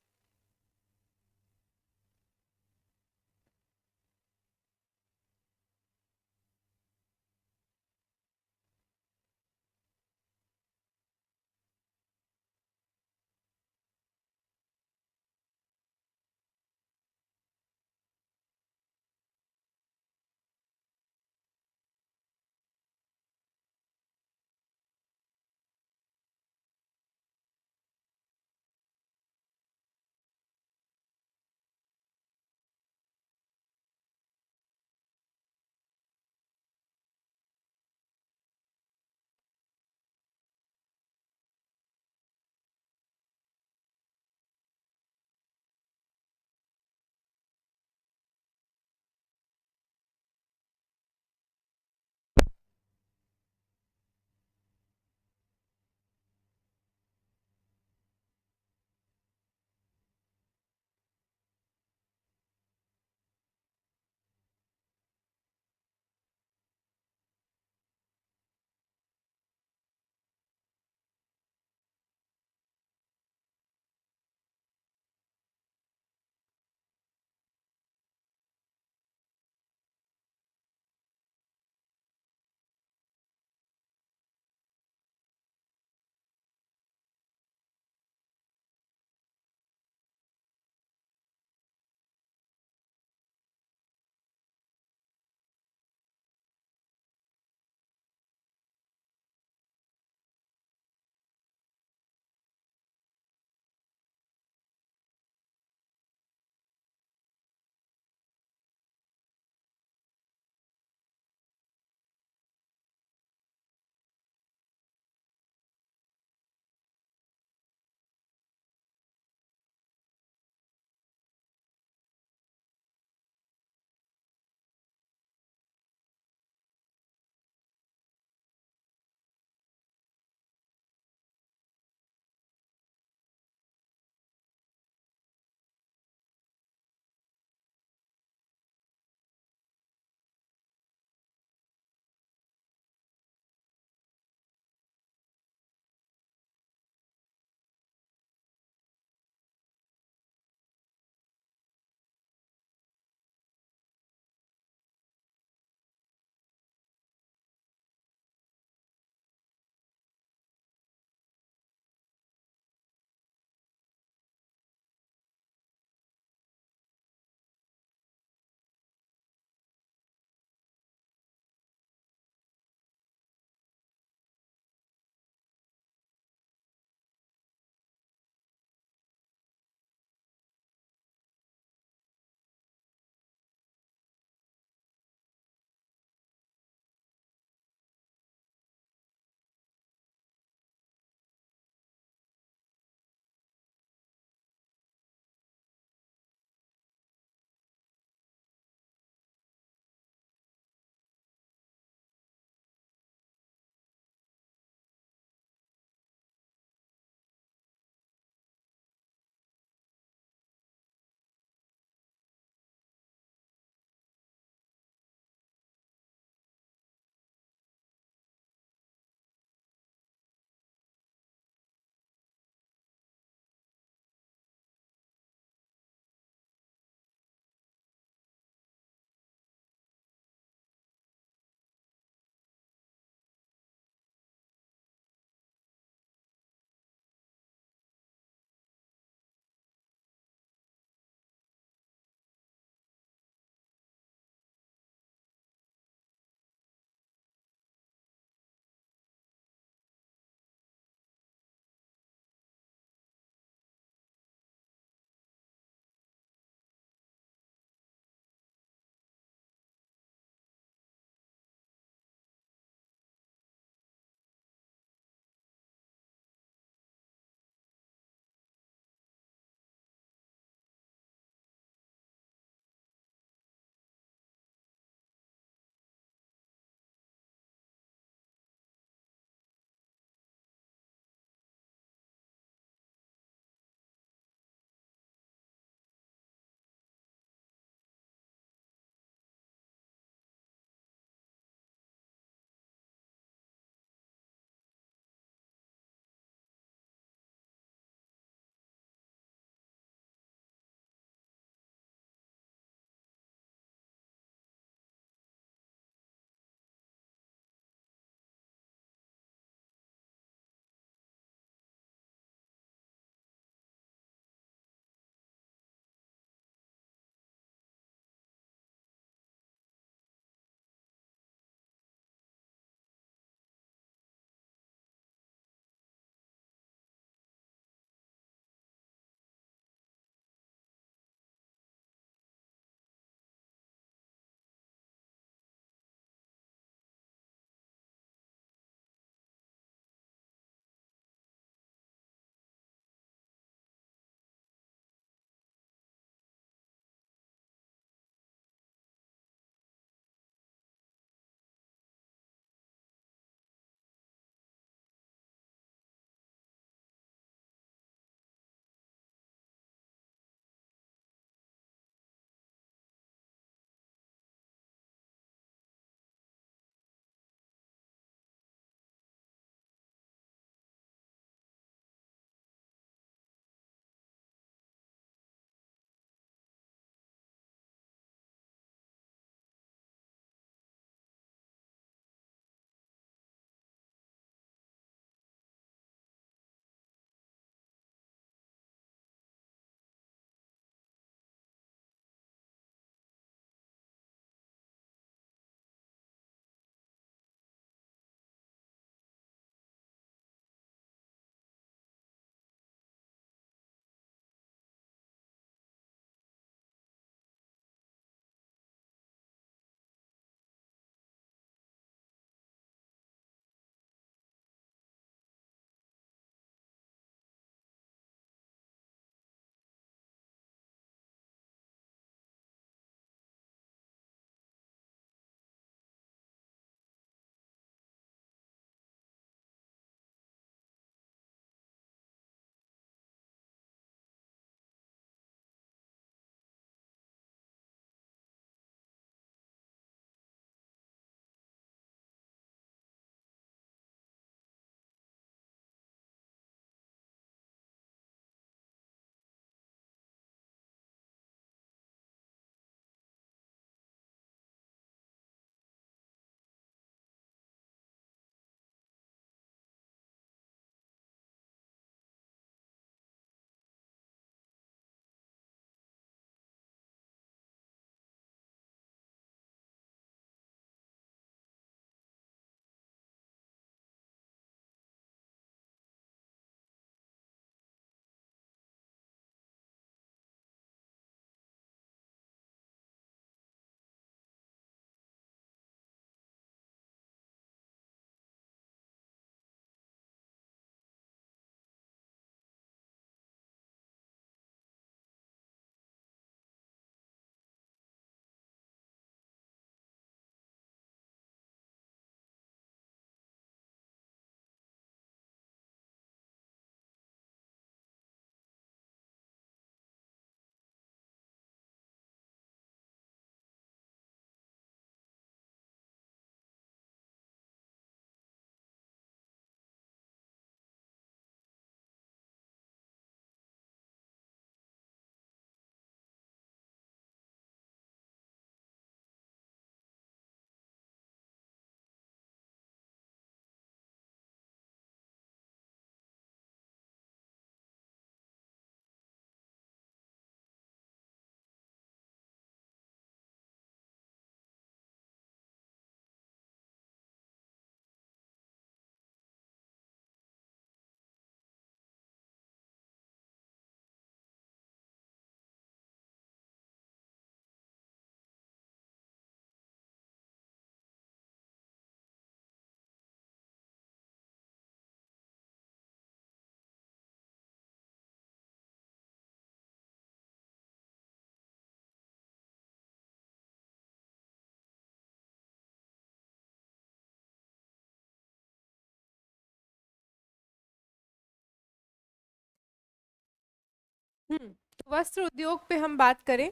वस्त्र उद्योग पे हम बात करें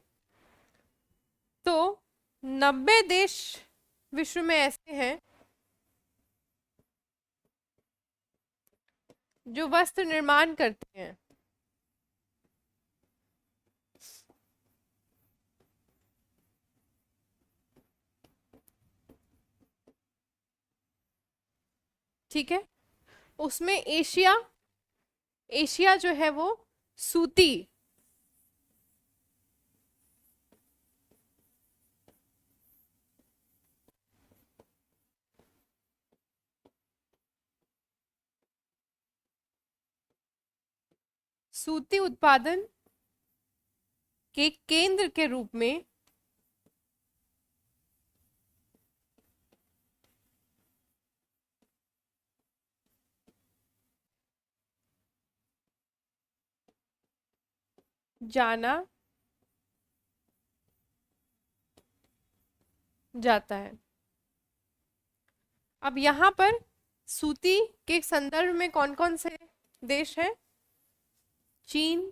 तो 90 देश विश्व में ऐसे हैं जो वस्त्र निर्माण करते हैं। ठीक है, उसमें एशिया, एशिया जो है वो सूती, सूती उत्पादन के केंद्र के रूप में जाना जाता है। अब यहाँ पर सूती के संदर्भ में कौन कौन से देश हैं? चीन,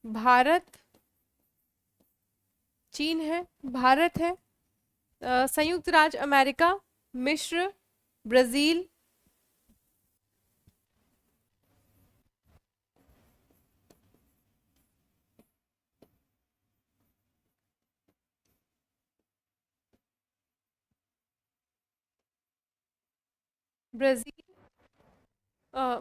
भारत, चीन है, भारत है, संयुक्त राज्य अमेरिका, मिस्र, ब्राजील, ब्राजील, अ,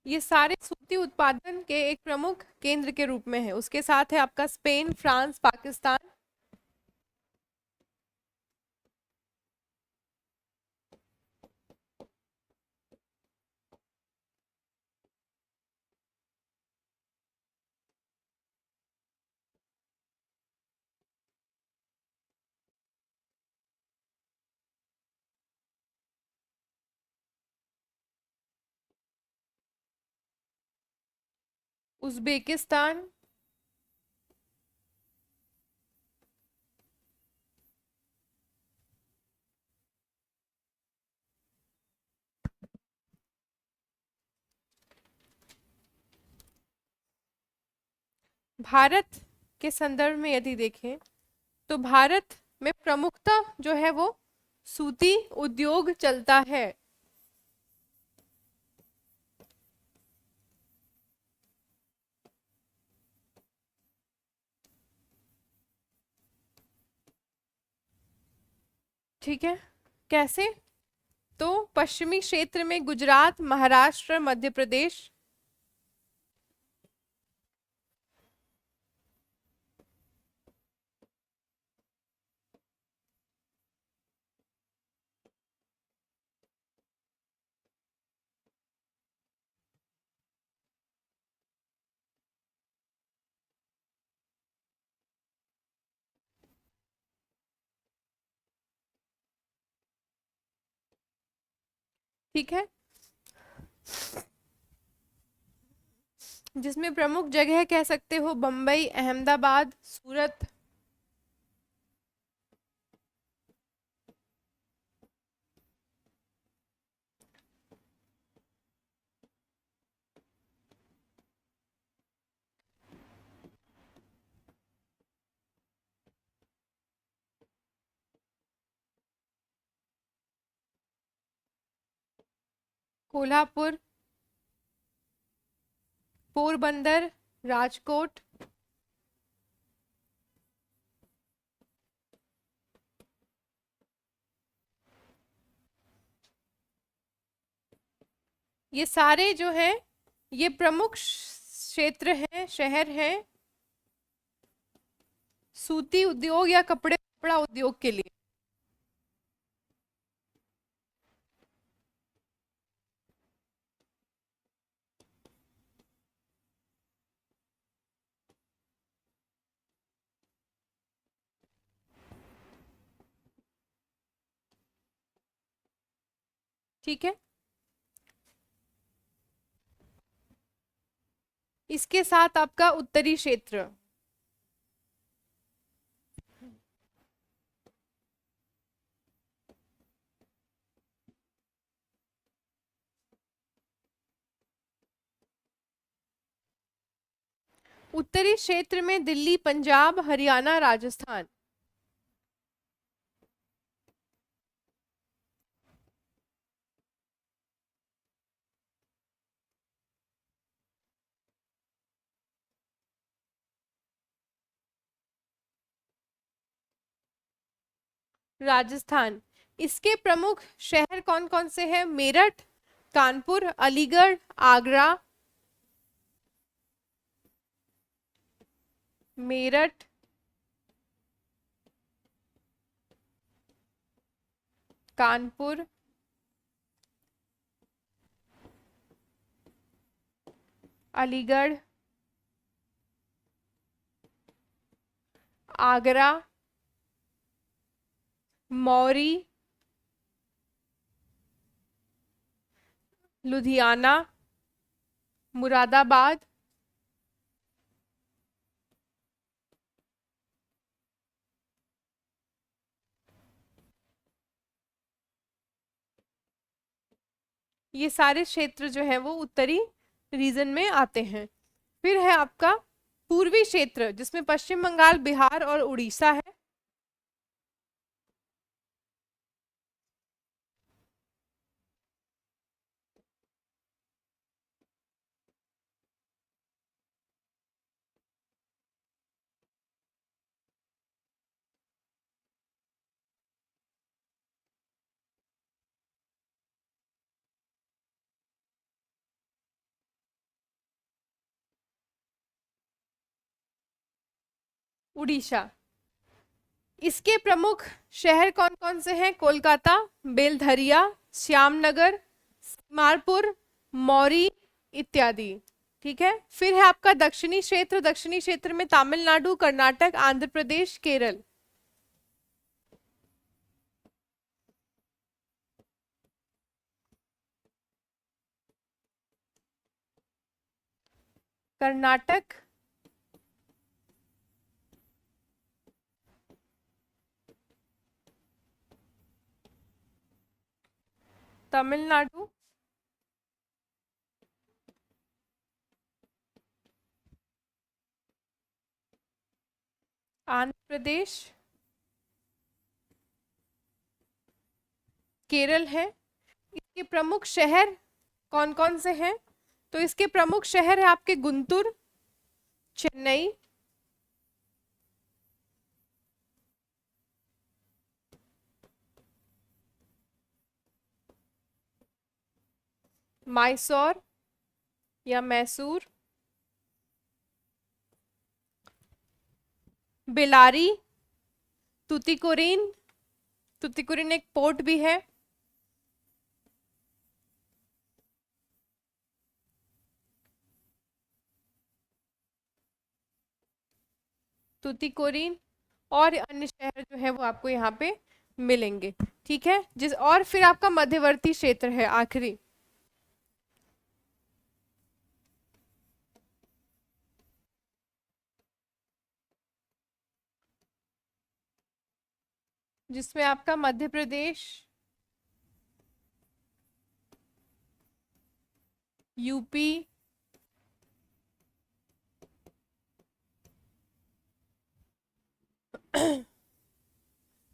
ये सारे सूती उत्पादन के एक प्रमुख केंद्र के रूप में है। उसके साथ है आपका Spain, France, Pakistan. Uzbekistan, Bharat के संदर्भ में यदि देखें तो भारत में प्रमुखता जो है वो सूती उद्योग चलता है। ठीक है, कैसे? तो पश्चिमी क्षेत्र में गुजरात, महाराष्ट्र, मध्य प्रदेश। ठीक है, जिसमें प्रमुख जगह कह सकते हो बम्बई, अहमदाबाद, सूरत। कोल्हापुर, पोरबंदर, राजकोट। ये सारे जो हैं ये प्रमुख क्षेत्र हैं, शहर हैं सूती उद्योग या कपड़ा उद्योग के लिए। ठीक है, इसके साथ आपका उत्तरी क्षेत्र। उत्तरी क्षेत्र में दिल्ली, पंजाब, हरियाणा, राजस्थान। राजस्थान। इसके प्रमुख शहर कौन कौन से हैं? मेरठ, कानपुर, अलीगढ़, आगरा। मेरठ, कानपुर, अलीगढ़, आगरा, मौरी, लुधियाना, मुरादाबाद, ये सारे क्षेत्र जो है वो उत्तरी रीजन में आते हैं। फिर है आपका पूर्वी क्षेत्र, जिसमें पश्चिम बंगाल, बिहार और उड़ीसा है। उड़ीसा। इसके प्रमुख शहर कौन कौन से हैं? कोलकाता, बेलधरिया, श्यामनगर, सीमारपुर, मौरी इत्यादि। ठीक है। फिर है आपका दक्षिणी क्षेत्र। दक्षिणी क्षेत्र में तमिलनाडु, कर्नाटक, आंध्र प्रदेश, केरल। कर्नाटक, तमिलनाडु, आंध्र प्रदेश, केरल है। इसके प्रमुख शहर कौन कौन से हैं? तो इसके प्रमुख शहर है आपके गुंटूर, चेन्नई, मैसूर या मैसूर, बेलारी, तुतिकोरिन। तुतिकोरिन एक पोर्ट भी है। तुतिकोरिन और अन्य शहर जो है वो आपको यहाँ पे मिलेंगे। ठीक है। और फिर आपका मध्यवर्ती क्षेत्र है आखिरी, जिसमें आपका मध्य प्रदेश, यूपी,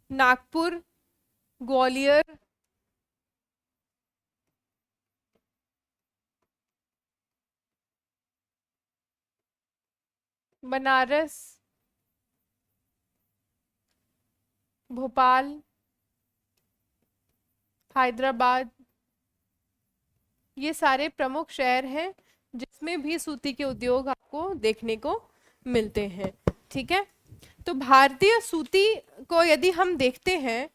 नागपुर, ग्वालियर, बनारस, भोपाल, हैदराबाद, ये सारे प्रमुख शहर हैं जिसमें भी सूती के उद्योग आपको देखने को मिलते हैं। ठीक है। तो भारतीय सूती को यदि हम देखते हैं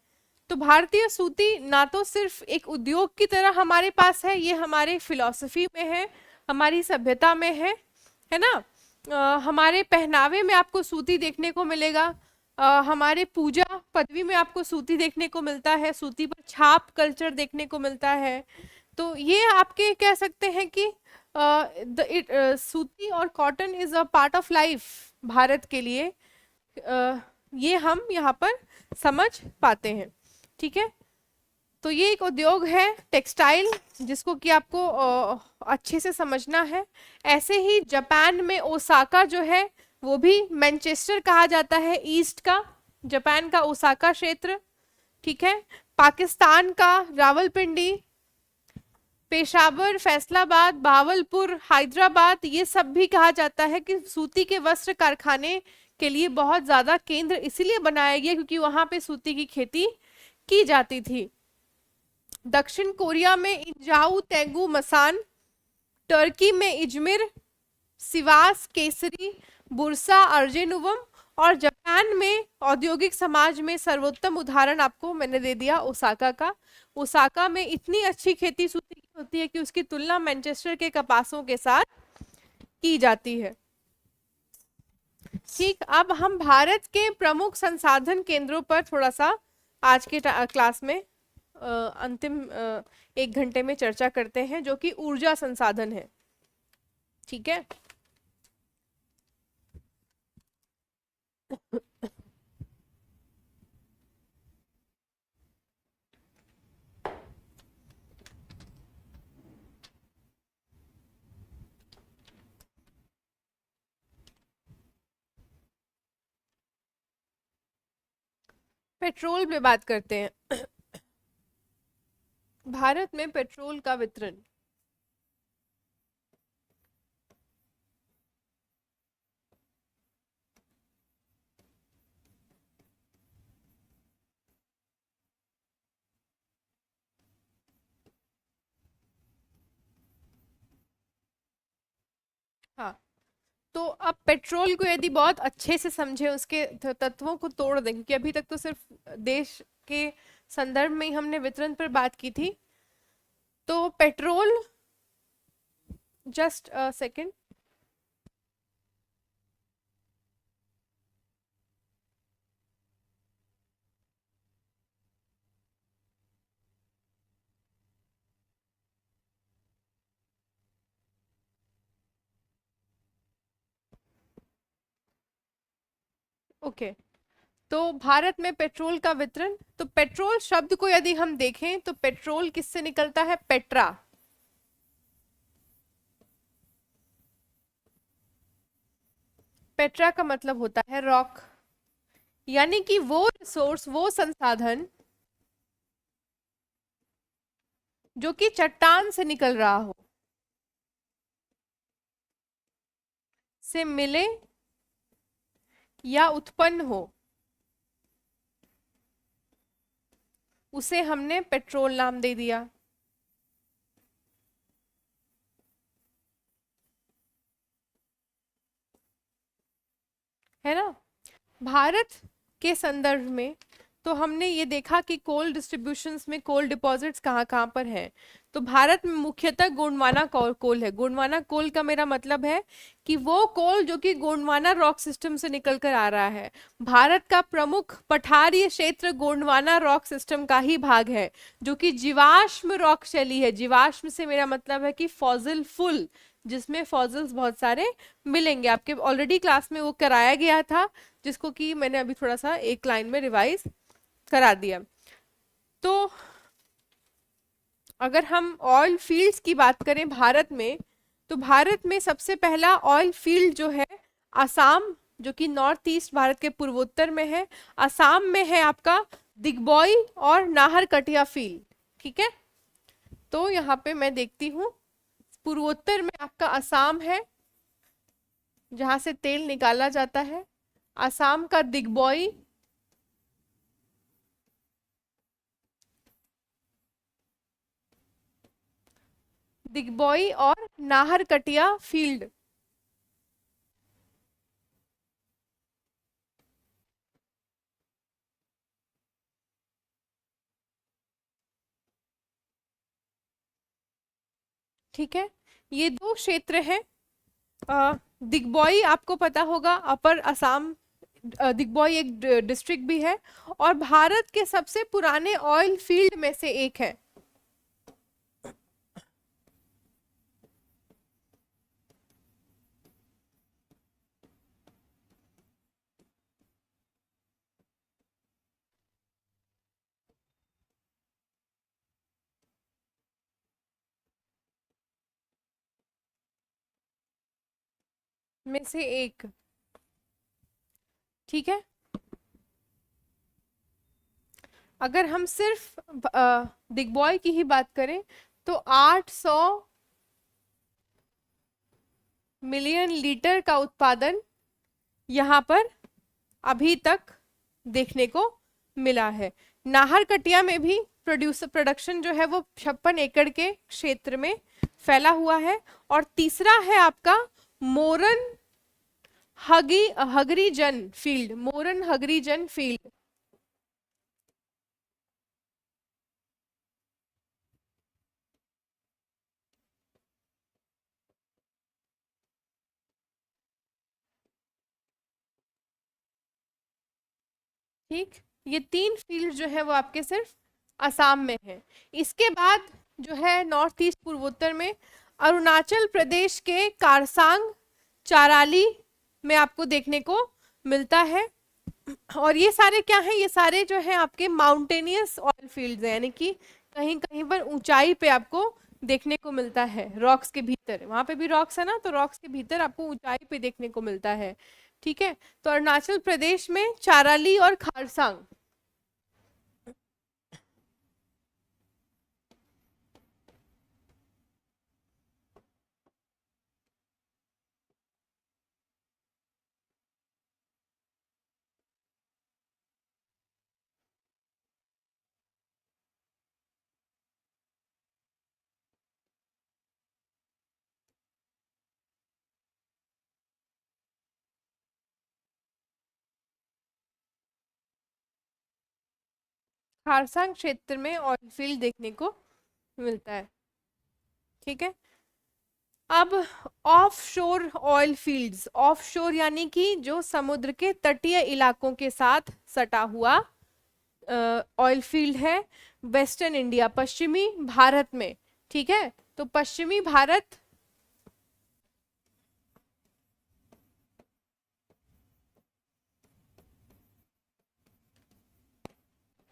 तो भारतीय सूती ना तो सिर्फ एक उद्योग की तरह हमारे पास है, ये हमारे फिलॉसफी में है, हमारी सभ्यता में है ना। हमारे पहनावे में आपको सूती देखने को मिलेगा। हमारे पूजा पदवी में आपको सूती देखने को मिलता है, सूती पर छाप कल्चर देखने को मिलता है। तो ये आपके कह सकते हैं कि सूती और cotton is a part of life Bharat के लिए। ये हम यहाँ पर समझ पाते हैं। ठीक है, तो ये एक उद्योग है टेक्सटाइल, जिसको कि आपको अच्छे से समझना है। ऐसे ही जापान में ओसाका जो है वो भी मैनचेस्टर कहा जाता है ईस्ट का, जापान का ओसाका क्षेत्र। ठीक है, पाकिस्तान का रावलपिंडी, पेशावर, फैसलाबाद, भावलपुर, हैदराबाद, ये सब भी कहा जाता है कि सूती के वस्त्र कारखाने के लिए बहुत ज्यादा केंद्र इसीलिए बनाया गया क्योंकि वहां पे सूती की खेती की जाती थी। दक्षिण कोरिया में इंजाउ, तेंगू, मसान, टर्की में इजमिर, सिवास, केसरी, बुरसा, अर्जेनुवम, और जापान में औद्योगिक समाज में सर्वोत्तम उदाहरण आपको मैंने दे दिया ओसाका का। ओसाका में इतनी अच्छी खेती सूती की होती है कि उसकी तुलना मैनचेस्टर के कपासों के साथ की जाती है। ठीक, अब हम भारत के प्रमुख संसाधन केंद्रों पर थोड़ा सा आज के क्लास में अंतिम 1 घंटे में चर्चा करते हैं, जो कि ऊर्जा संसाधन है। ठीक है, पेट्रोल पे बात करते हैं। भारत में पेट्रोल का वितरण। हाँ, तो अब पेट्रोल को यदि बहुत अच्छे से समझे, उसके तत्वों को तोड़ दें, क्योंकि अभी तक तो सिर्फ देश के संदर्भ में ही हमने वितरण पर बात की थी। तो petrol, just a second, okay. तो भारत में पेट्रोल का वितरण, तो पेट्रोल शब्द को यदि हम देखें तो पेट्रोल किससे निकलता है? पेट्रा। पेट्रा का मतलब होता है रॉक, यानी कि वो रिसोर्स, वो संसाधन जो कि चट्टान से निकल रहा हो, से मिले या उत्पन्न हो, उसे हमने पेट्रोल नाम दे दिया। है ना? भारत के संदर्भ में तो हमने ये देखा कि कोल डिस्ट्रीब्यूशंस में कोल डिपॉजिट्स कहाँ कहाँ पर हैं। तो भारत में मुख्यतः गोंडवाना कोल है। गोंडवाना कोल का मेरा मतलब है कि वो कोल जो कि गोंडवाना रॉक सिस्टम से निकल कर आ रहा है। भारत का प्रमुख पठारीय क्षेत्र गोंडवाना रॉक सिस्टम का ही भाग है, जो कि जीवाश्म रॉक शैली है। जीवाश्म से मेरा मतलब है कि फॉसिल फुल, जिसमें फॉसिल्स बहुत सारे मिलेंगे। आपके ऑलरेडी क्लास में वो कराया गया था, जिसको कि मैंने अभी थोड़ा सा एक लाइन में रिवाइज करा दिया। तो अगर हम ऑयल फील्ड्स की बात करें भारत में, तो भारत में सबसे पहला ऑयल फील्ड जो है असम, जो कि नॉर्थ ईस्ट भारत के पूर्वोत्तर में है। असम में है आपका दिग्बोई और नाहरकटिया फील्ड। ठीक है, तो यहाँ पे मैं देखती हूँ, पूर्वोत्तर में आपका असम है जहां से तेल निकाला जाता है। असम का दिग्बोई, दिग्बोई और नाहरकटिया फील्ड। ठीक है, ये दो क्षेत्र हैं। दिग्बोई आपको पता होगा, अपर असम, दिग्बोई एक डिस्ट्रिक्ट भी है और भारत के सबसे पुराने ऑयल फील्ड में से एक है। में से एक। ठीक है, अगर हम सिर्फ दिग्बॉय की ही बात करें तो 800 मिलियन लीटर का उत्पादन यहाँ पर अभी तक देखने को मिला है। नाहरकटिया में भी प्रोडक्शन जो है वो 56 एकड़ के क्षेत्र में फैला हुआ है। और तीसरा है आपका मोरन हगरीजन फील्ड, मोरन हगरीजन फील्ड। ठीक, ये 3 फील्ड जो है वो आपके सिर्फ असम में है। इसके बाद जो है नॉर्थ ईस्ट पूर्वोत्तर में अरुणाचल प्रदेश के कारसांग चाराली में आपको देखने को मिलता है। और ये सारे क्या हैं, ये सारे जो है आपके माउंटेनियस ऑयल फील्ड्स हैं, यानी कि कहीं कहीं पर ऊंचाई पे आपको देखने को मिलता है, रॉक्स के भीतर। वहां पे भी रॉक्स है ना, तो रॉक्स के भीतर आपको ऊंचाई पे देखने को मिलता है। ठीक है, तो अरुणाचल प्रदेश में चाराली और खारसांग। खारसांग क्षेत्र में ऑयल फील्ड देखने को मिलता है। ठीक है, अब ऑफ शोर ऑयल फील्ड्स, ऑफ शोर यानी कि जो समुद्र के तटीय इलाकों के साथ सटा हुआ ऑयल फील्ड है वेस्टर्न इंडिया, पश्चिमी भारत में। ठीक है, तो पश्चिमी भारत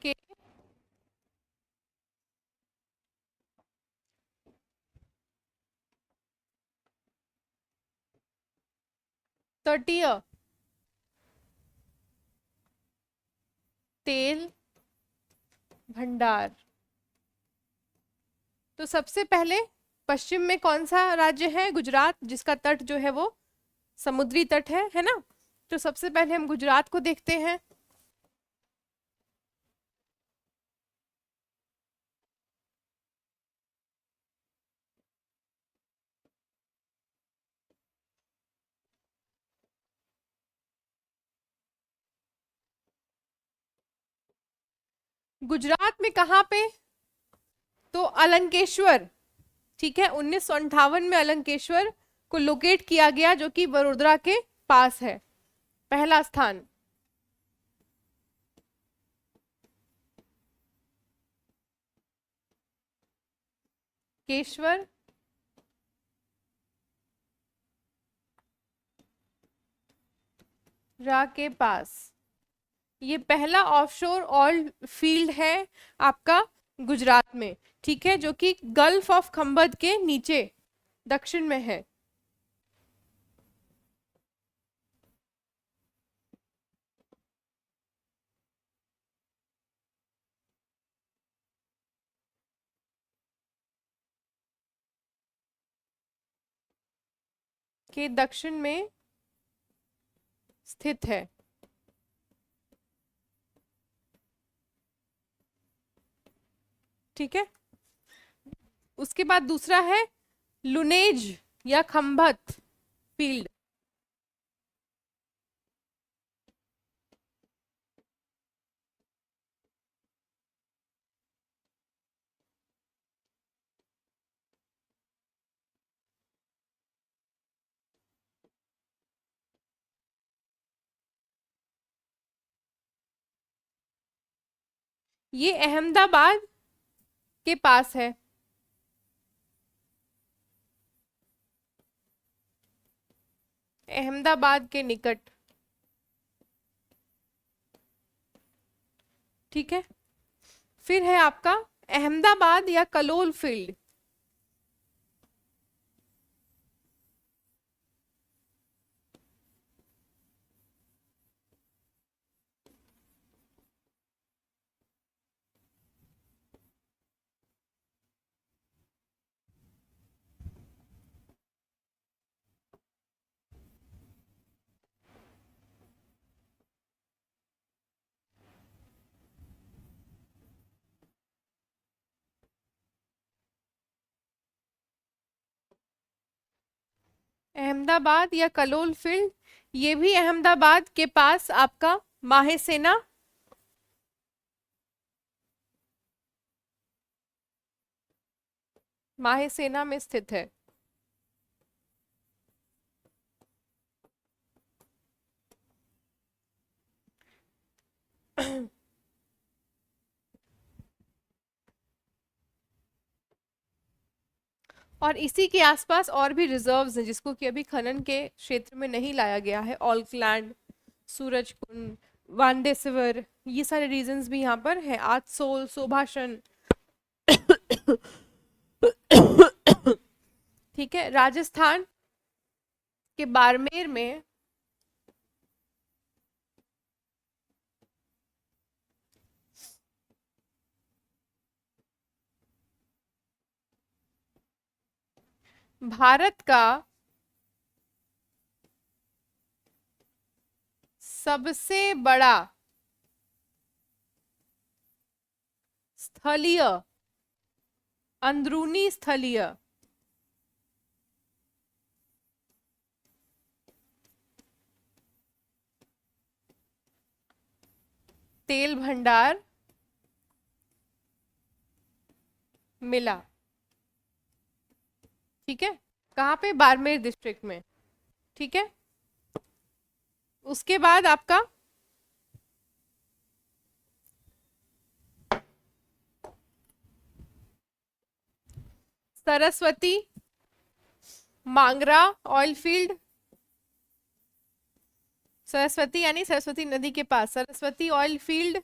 के तटीय तेल भंडार। तो सबसे पहले पश्चिम में कौन सा राज्य है? गुजरात, जिसका तट जो है वो समुद्री तट है ना। तो सबसे पहले हम गुजरात को देखते हैं। गुजरात में कहाँ पे? तो अलंकेश्वर। ठीक है, 1958 में अलंकेश्वर को लोकेट किया गया, जो कि वडोदरा के पास है। पहला स्थान। केशवर रा के पास ये पहला ऑफशोर ऑयल फील्ड है आपका गुजरात में। ठीक है, जो कि गल्फ ऑफ खंबत के नीचे दक्षिण में है। के दक्षिण में स्थित है। ठीक है, उसके बाद दूसरा है लुनेज या खंभत फील्ड। ये अहमदाबाद के पास है। अहमदाबाद के निकट। ठीक है, फिर है आपका अहमदाबाद या कलोल फील्ड। अहमदाबाद या कलोल फील्ड, ये भी अहमदाबाद के पास आपका माहेसेना, माहेसेना में स्थित है। और इसी के आसपास और भी रिजर्व्स हैं जिसको कि अभी खनन के क्षेत्र में नहीं लाया गया है। ऑल्कलैंड, सूरजकुंड, वांडेसवर, ये सारे रीजन्स भी यहाँ पर हैं। आजसोल, सोभाषण। ठीक है। राजस्थान के बाड़मेर में भारत का सबसे बड़ा स्थलीय, अंदरूनी स्थलीय तेल भंडार मिला। ठीक है। कहाँ पे? बाड़मेर डिस्ट्रिक्ट में। ठीक है। उसके बाद आपका सरस्वती मांगरा ऑयल फील्ड, सरस्वती यानी सरस्वती नदी के पास सरस्वती ऑयल फील्ड,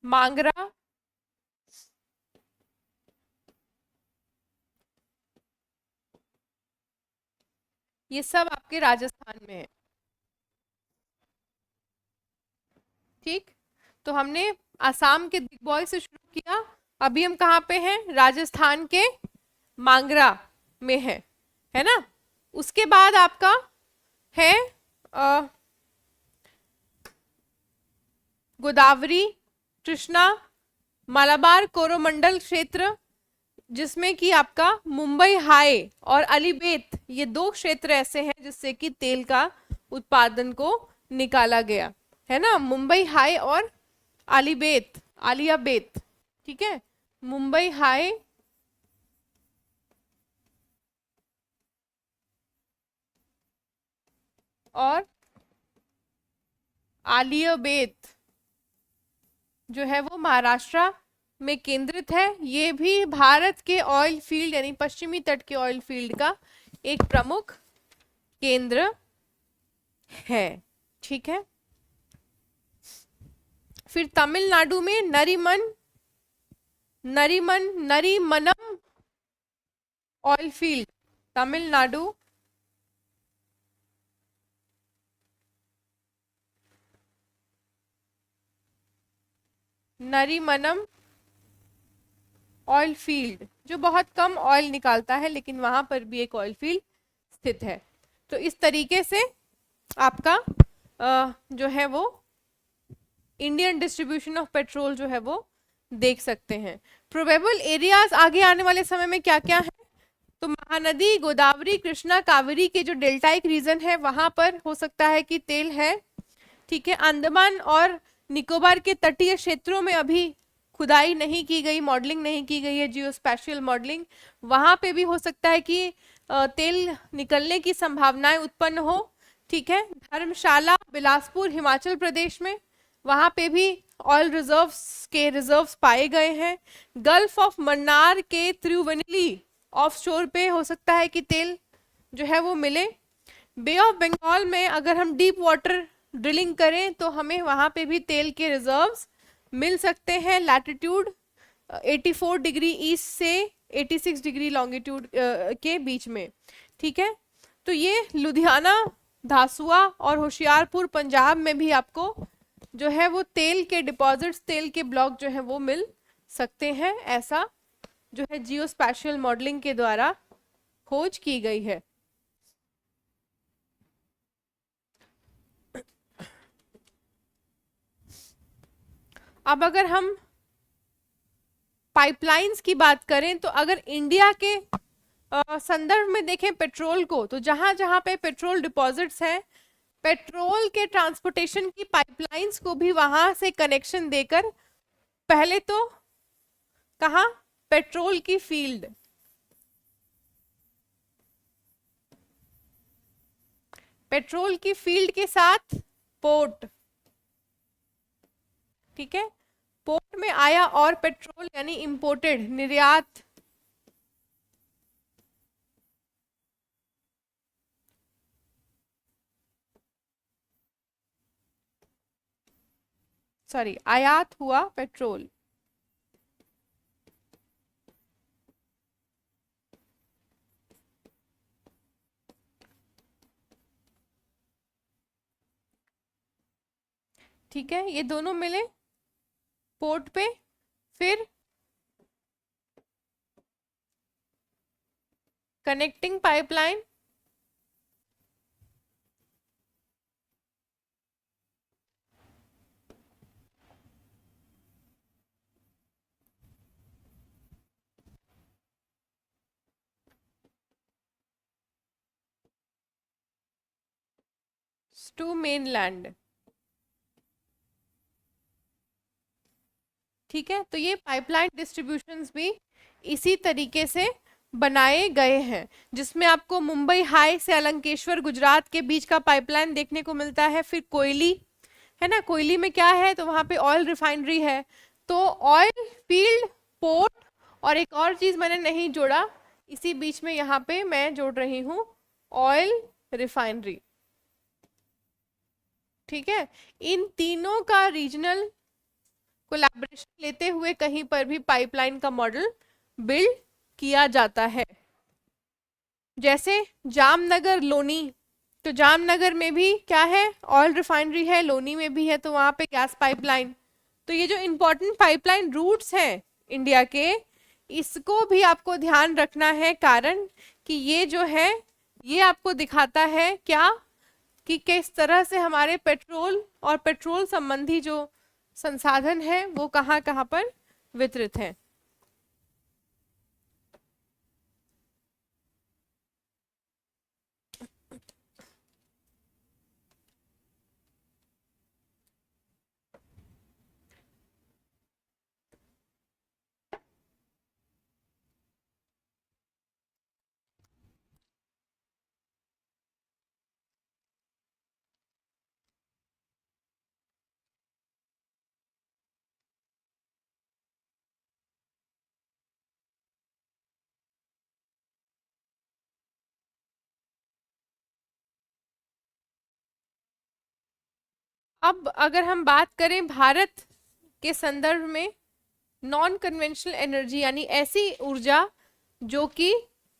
मांगरा, ये सब आपके राजस्थान में है। ठीक। तो हमने आसाम के दिग्बॉय से शुरू किया, अभी हम कहाँ पे हैं? राजस्थान के मांगरा में है ना। उसके बाद आपका है गोदावरी, कृष्णा, मालाबार कोरोमंडल क्षेत्र, जिसमें कि आपका मुंबई हाई और अलीबेट, ये दो क्षेत्र ऐसे हैं जिससे कि तेल का उत्पादन को निकाला गया है ना। मुंबई हाई और आलिबेट, आलियाबेट। ठीक है। मुंबई हाई और आलियाबेट जो है वो महाराष्ट्र में केंद्रित है। ये भी भारत के ऑयल फील्ड यानी पश्चिमी तट के ऑयल फील्ड का एक प्रमुख केंद्र है। ठीक है। फिर तमिलनाडु में Narimanam oil field, Tamil Nadu, Narimanam oil field जो बहुत कम ऑयल निकालता है, लेकिन वहां पर भी एक ऑयल फील्ड स्थित है। तो इस तरीके से आपका जो है वो इंडियन डिस्ट्रीब्यूशन ऑफ पेट्रोल जो है वो देख सकते हैं। प्रोबेबल एरियाज आगे आने वाले समय में क्या क्या है? तो महानदी, गोदावरी, कृष्णा, कावेरी के जो डेल्टाइक रीजन है वहां पर हो सकता है कि तेल है। ठीक है। अंडमान और निकोबार के तटीय क्षेत्रों में अभी खुदाई नहीं की गई, मॉडलिंग नहीं की गई है, जियोस्पेशियल मॉडलिंग, वहां पे भी हो सकता है कि तेल निकलने की संभावनाएं उत्पन्न हो। ठीक है। धर्मशाला, बिलासपुर, हिमाचल प्रदेश में, वहां पे भी ऑयल रिजर्व्स के रिजर्व्स पाए गए हैं। गल्फ ऑफ मन्नार के त्रिवेणी ऑफ शोर पे हो सकता है कि तेल जो है वो मिले। बे ऑफ बंगाल में अगर हम डीप वाटर ड्रिलिंग करें तो हमें वहां पे भी तेल के रिजर्व्स मिल सकते हैं। लैटिट्यूड 84 डिग्री ईस्ट से 86 डिग्री लॉन्गिट्यूड के बीच में। ठीक है। तो ये लुधियाना, धासुआ और होशियारपुर पंजाब में भी आपको जो है वो तेल के डिपॉजिट्स, तेल के ब्लॉक जो है वो मिल सकते हैं। ऐसा जो है जियोस्पेशियल मॉडलिंग के द्वारा खोज की गई है। अब अगर हम पाइपलाइंस की बात करें तो अगर इंडिया के संदर्भ में देखें पेट्रोल को, तो जहां जहां पे पेट्रोल डिपॉजिट्स हैं, पेट्रोल के ट्रांसपोर्टेशन की पाइपलाइंस को भी वहां से कनेक्शन देकर, पहले तो कहा, पेट्रोल की फील्ड, पेट्रोल की फील्ड के साथ पोर्ट, ठीक है, पोर्ट में आया और पेट्रोल यानी इंपोर्टेड, निर्यात, सॉरी आयात हुआ पेट्रोल। ठीक है, ये दोनों मिले पोर्ट पे, फिर कनेक्टिंग पाइपलाइन, टू मेनलैंड। ठीक है, तो ये पाइपलाइन डिस्ट्रीब्यूशंस भी इसी तरीके से बनाए गए हैं, जिसमें आपको मुंबई हाई से अलंकेश्वर गुजरात के बीच का पाइपलाइन देखने को मिलता है। फिर कोयली है ना, कोयली में क्या है, तो वहां पे ऑयल रिफाइनरी है। तो ऑयल फील्ड, पोर्ट, और एक और चीज मैंने नहीं जोड़ा, इसी बीच में यहाँ पे मैं जोड़ रही हूँ, ऑयल रिफाइनरी। ठीक है, इन तीनों का रीजनल कोलैबोरेशन लेते हुए कहीं पर भी पाइपलाइन का मॉडल बिल्ड किया जाता है। जैसे जामनगर लोनी, तो जामनगर में भी क्या है, ऑयल रिफाइनरी है, लोनी में भी है, तो वहां पे गैस पाइपलाइन। तो ये जो इंपॉर्टेंट पाइपलाइन रूट्स हैं इंडिया के, इसको भी आपको ध्यान रखना है, कारण कि ये जो है ये आपको दिखाता है क्या, कि किस तरह से हमारे पेट्रोल और पेट्रोल संबंधी जो संसाधन है वो कहाँ कहाँ पर वितरित हैं। अब अगर हम बात करें भारत के संदर्भ में, नॉन कन्वेंशनल एनर्जी यानी ऐसी ऊर्जा जो कि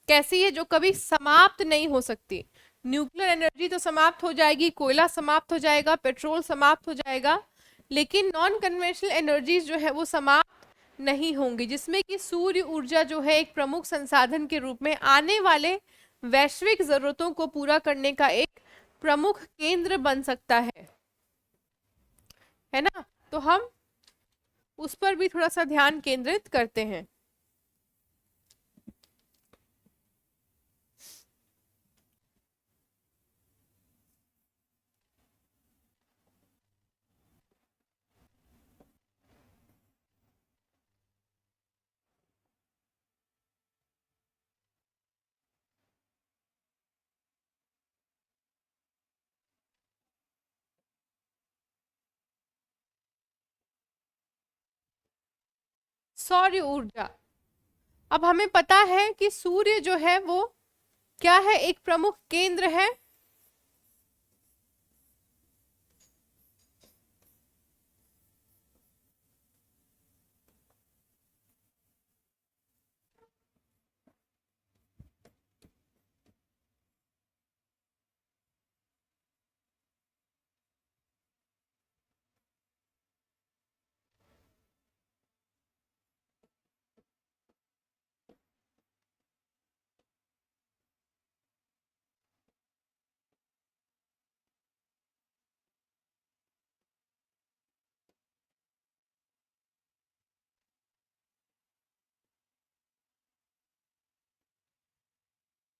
कैसी है, जो कभी समाप्त नहीं हो सकती। न्यूक्लियर एनर्जी तो समाप्त हो जाएगी, कोयला समाप्त हो जाएगा, पेट्रोल समाप्त हो जाएगा, लेकिन नॉन कन्वेंशनल एनर्जीज जो है वो समाप्त नहीं होंगी, जिसमें कि सूर्य ऊर्जा जो है एक प्रमुख संसाधन के रूप में आने वाले वैश्विक जरूरतों को पूरा करने का एक प्रमुख केंद्र बन सकता है ना। तो हम उस पर भी थोड़ा सा ध्यान केंद्रित करते हैं। सौर ऊर्जा, अब हमें पता है कि सूर्य जो है वो क्या है, एक प्रमुख केंद्र है।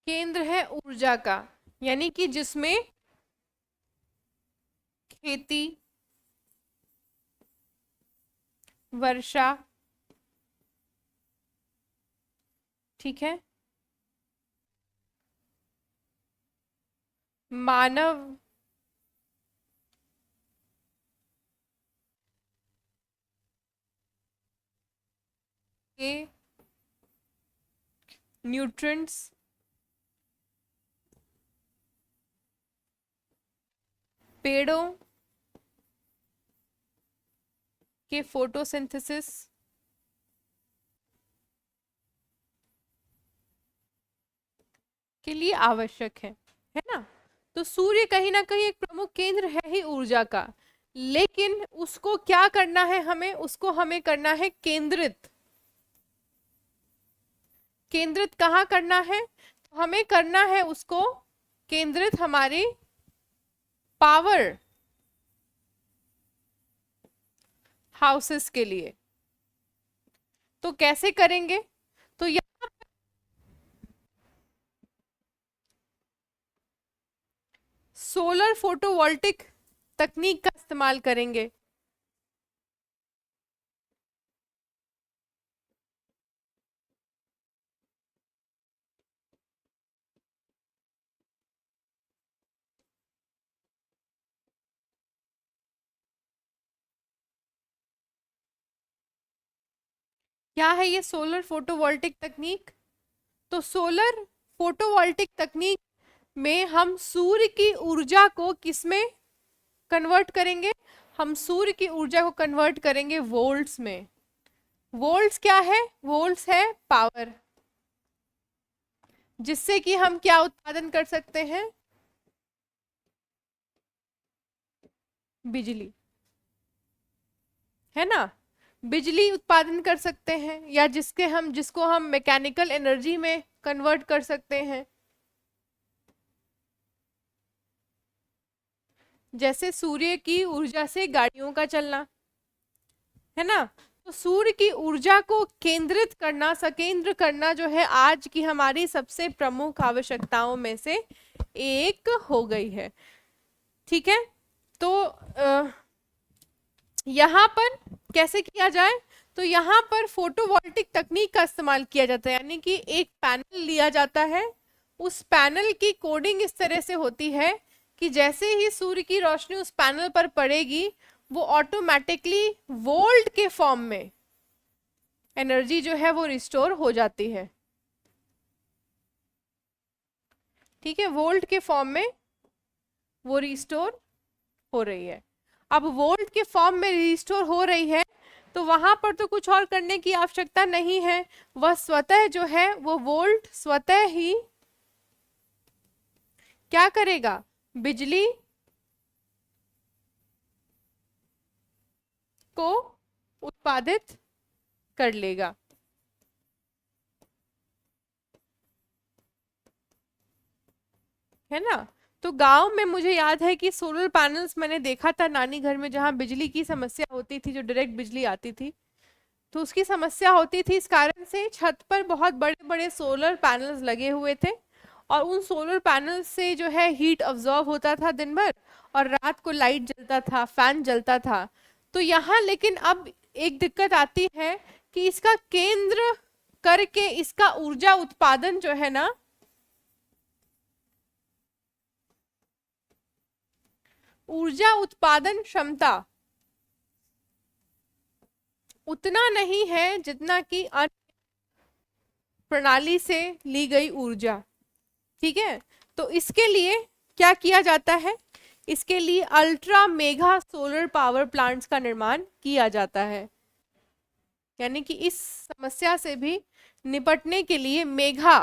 केंद्र है ऊर्जा का, यानी कि जिसमें खेती, वर्षा, ठीक है, मानव के न्यूट्रिएंट्स, पेड़ों के फोटोसिंथेसिस के लिए आवश्यक है ना। तो सूर्य कहीं ना कहीं एक प्रमुख केंद्र है ही ऊर्जा का, लेकिन उसको क्या करना है, हमें उसको हमें करना है केंद्रित। केंद्रित कहाँ करना है, तो हमें करना है उसको केंद्रित हमारे पावर हाउसेस के लिए। तो कैसे करेंगे, तो यहाँ सोलर फोटोवोल्टिक तकनीक का इस्तेमाल करेंगे। क्या है ये सोलर फोटोवोल्टिक तकनीक, तो सोलर फोटोवोल्टिक तकनीक में हम सूर्य की ऊर्जा को किसमें कन्वर्ट करेंगे, हम सूर्य की ऊर्जा को कन्वर्ट करेंगे वोल्ट्स में। वोल्ट्स क्या है, वोल्ट्स है पावर, जिससे कि हम क्या उत्पादन कर सकते हैं, बिजली, है ना, बिजली उत्पादन कर सकते हैं, या जिसको हम मैकेनिकल एनर्जी में कन्वर्ट कर सकते हैं। जैसे सूर्य की ऊर्जा से गाड़ियों का चलना, है ना। तो सूर्य की ऊर्जा को केंद्रित करना, सकेंद्र करना जो है आज की हमारी सबसे प्रमुख आवश्यकताओं में से एक हो गई है, ठीक है। तो यहाँ पर कैसे किया जाए, तो यहाँ पर फोटोवोल्टिक तकनीक का इस्तेमाल किया जाता है, यानी कि एक पैनल लिया जाता है, उस पैनल की कोडिंग इस तरह से होती है कि जैसे ही सूर्य की रोशनी उस पैनल पर पड़ेगी, वो ऑटोमेटिकली वोल्ट के फॉर्म में एनर्जी जो है वो रिस्टोर हो जाती है, ठीक है, वोल्ट के फॉर्म में वो रिस्टोर हो रही है। अब वोल्ट के फॉर्म में रिस्टोर हो रही है, तो वहां पर तो कुछ और करने की आवश्यकता नहीं है, वह स्वतः जो है वो वोल्ट स्वतः ही क्या करेगा, बिजली को उत्पादित कर लेगा, है ना। तो गांव में मुझे याद है कि सोलर पैनल्स मैंने देखा था नानी घर में, जहां बिजली की समस्या होती थी, जो डायरेक्ट बिजली आती थी, तो उसकी समस्या होती थी, इस कारण से छत पर बहुत बड़े बड़े सोलर पैनल्स लगे हुए थे, और उन सोलर पैनल से जो है हीट अब्जॉर्ब होता था दिन भर, और रात को लाइट जलता था, फैन जलता था। तो यहाँ लेकिन अब एक दिक्कत आती है कि इसका केंद्र करके इसका ऊर्जा उत्पादन जो है ना, ऊर्जा उत्पादन क्षमता उतना नहीं है जितना कि अन्य प्रणाली से ली गई ऊर्जा, ठीक है। तो इसके लिए क्या किया जाता है, इसके लिए ultra mega solar power plants का निर्माण किया जाता है, यानी कि इस समस्या से भी निपटने के लिए मेगा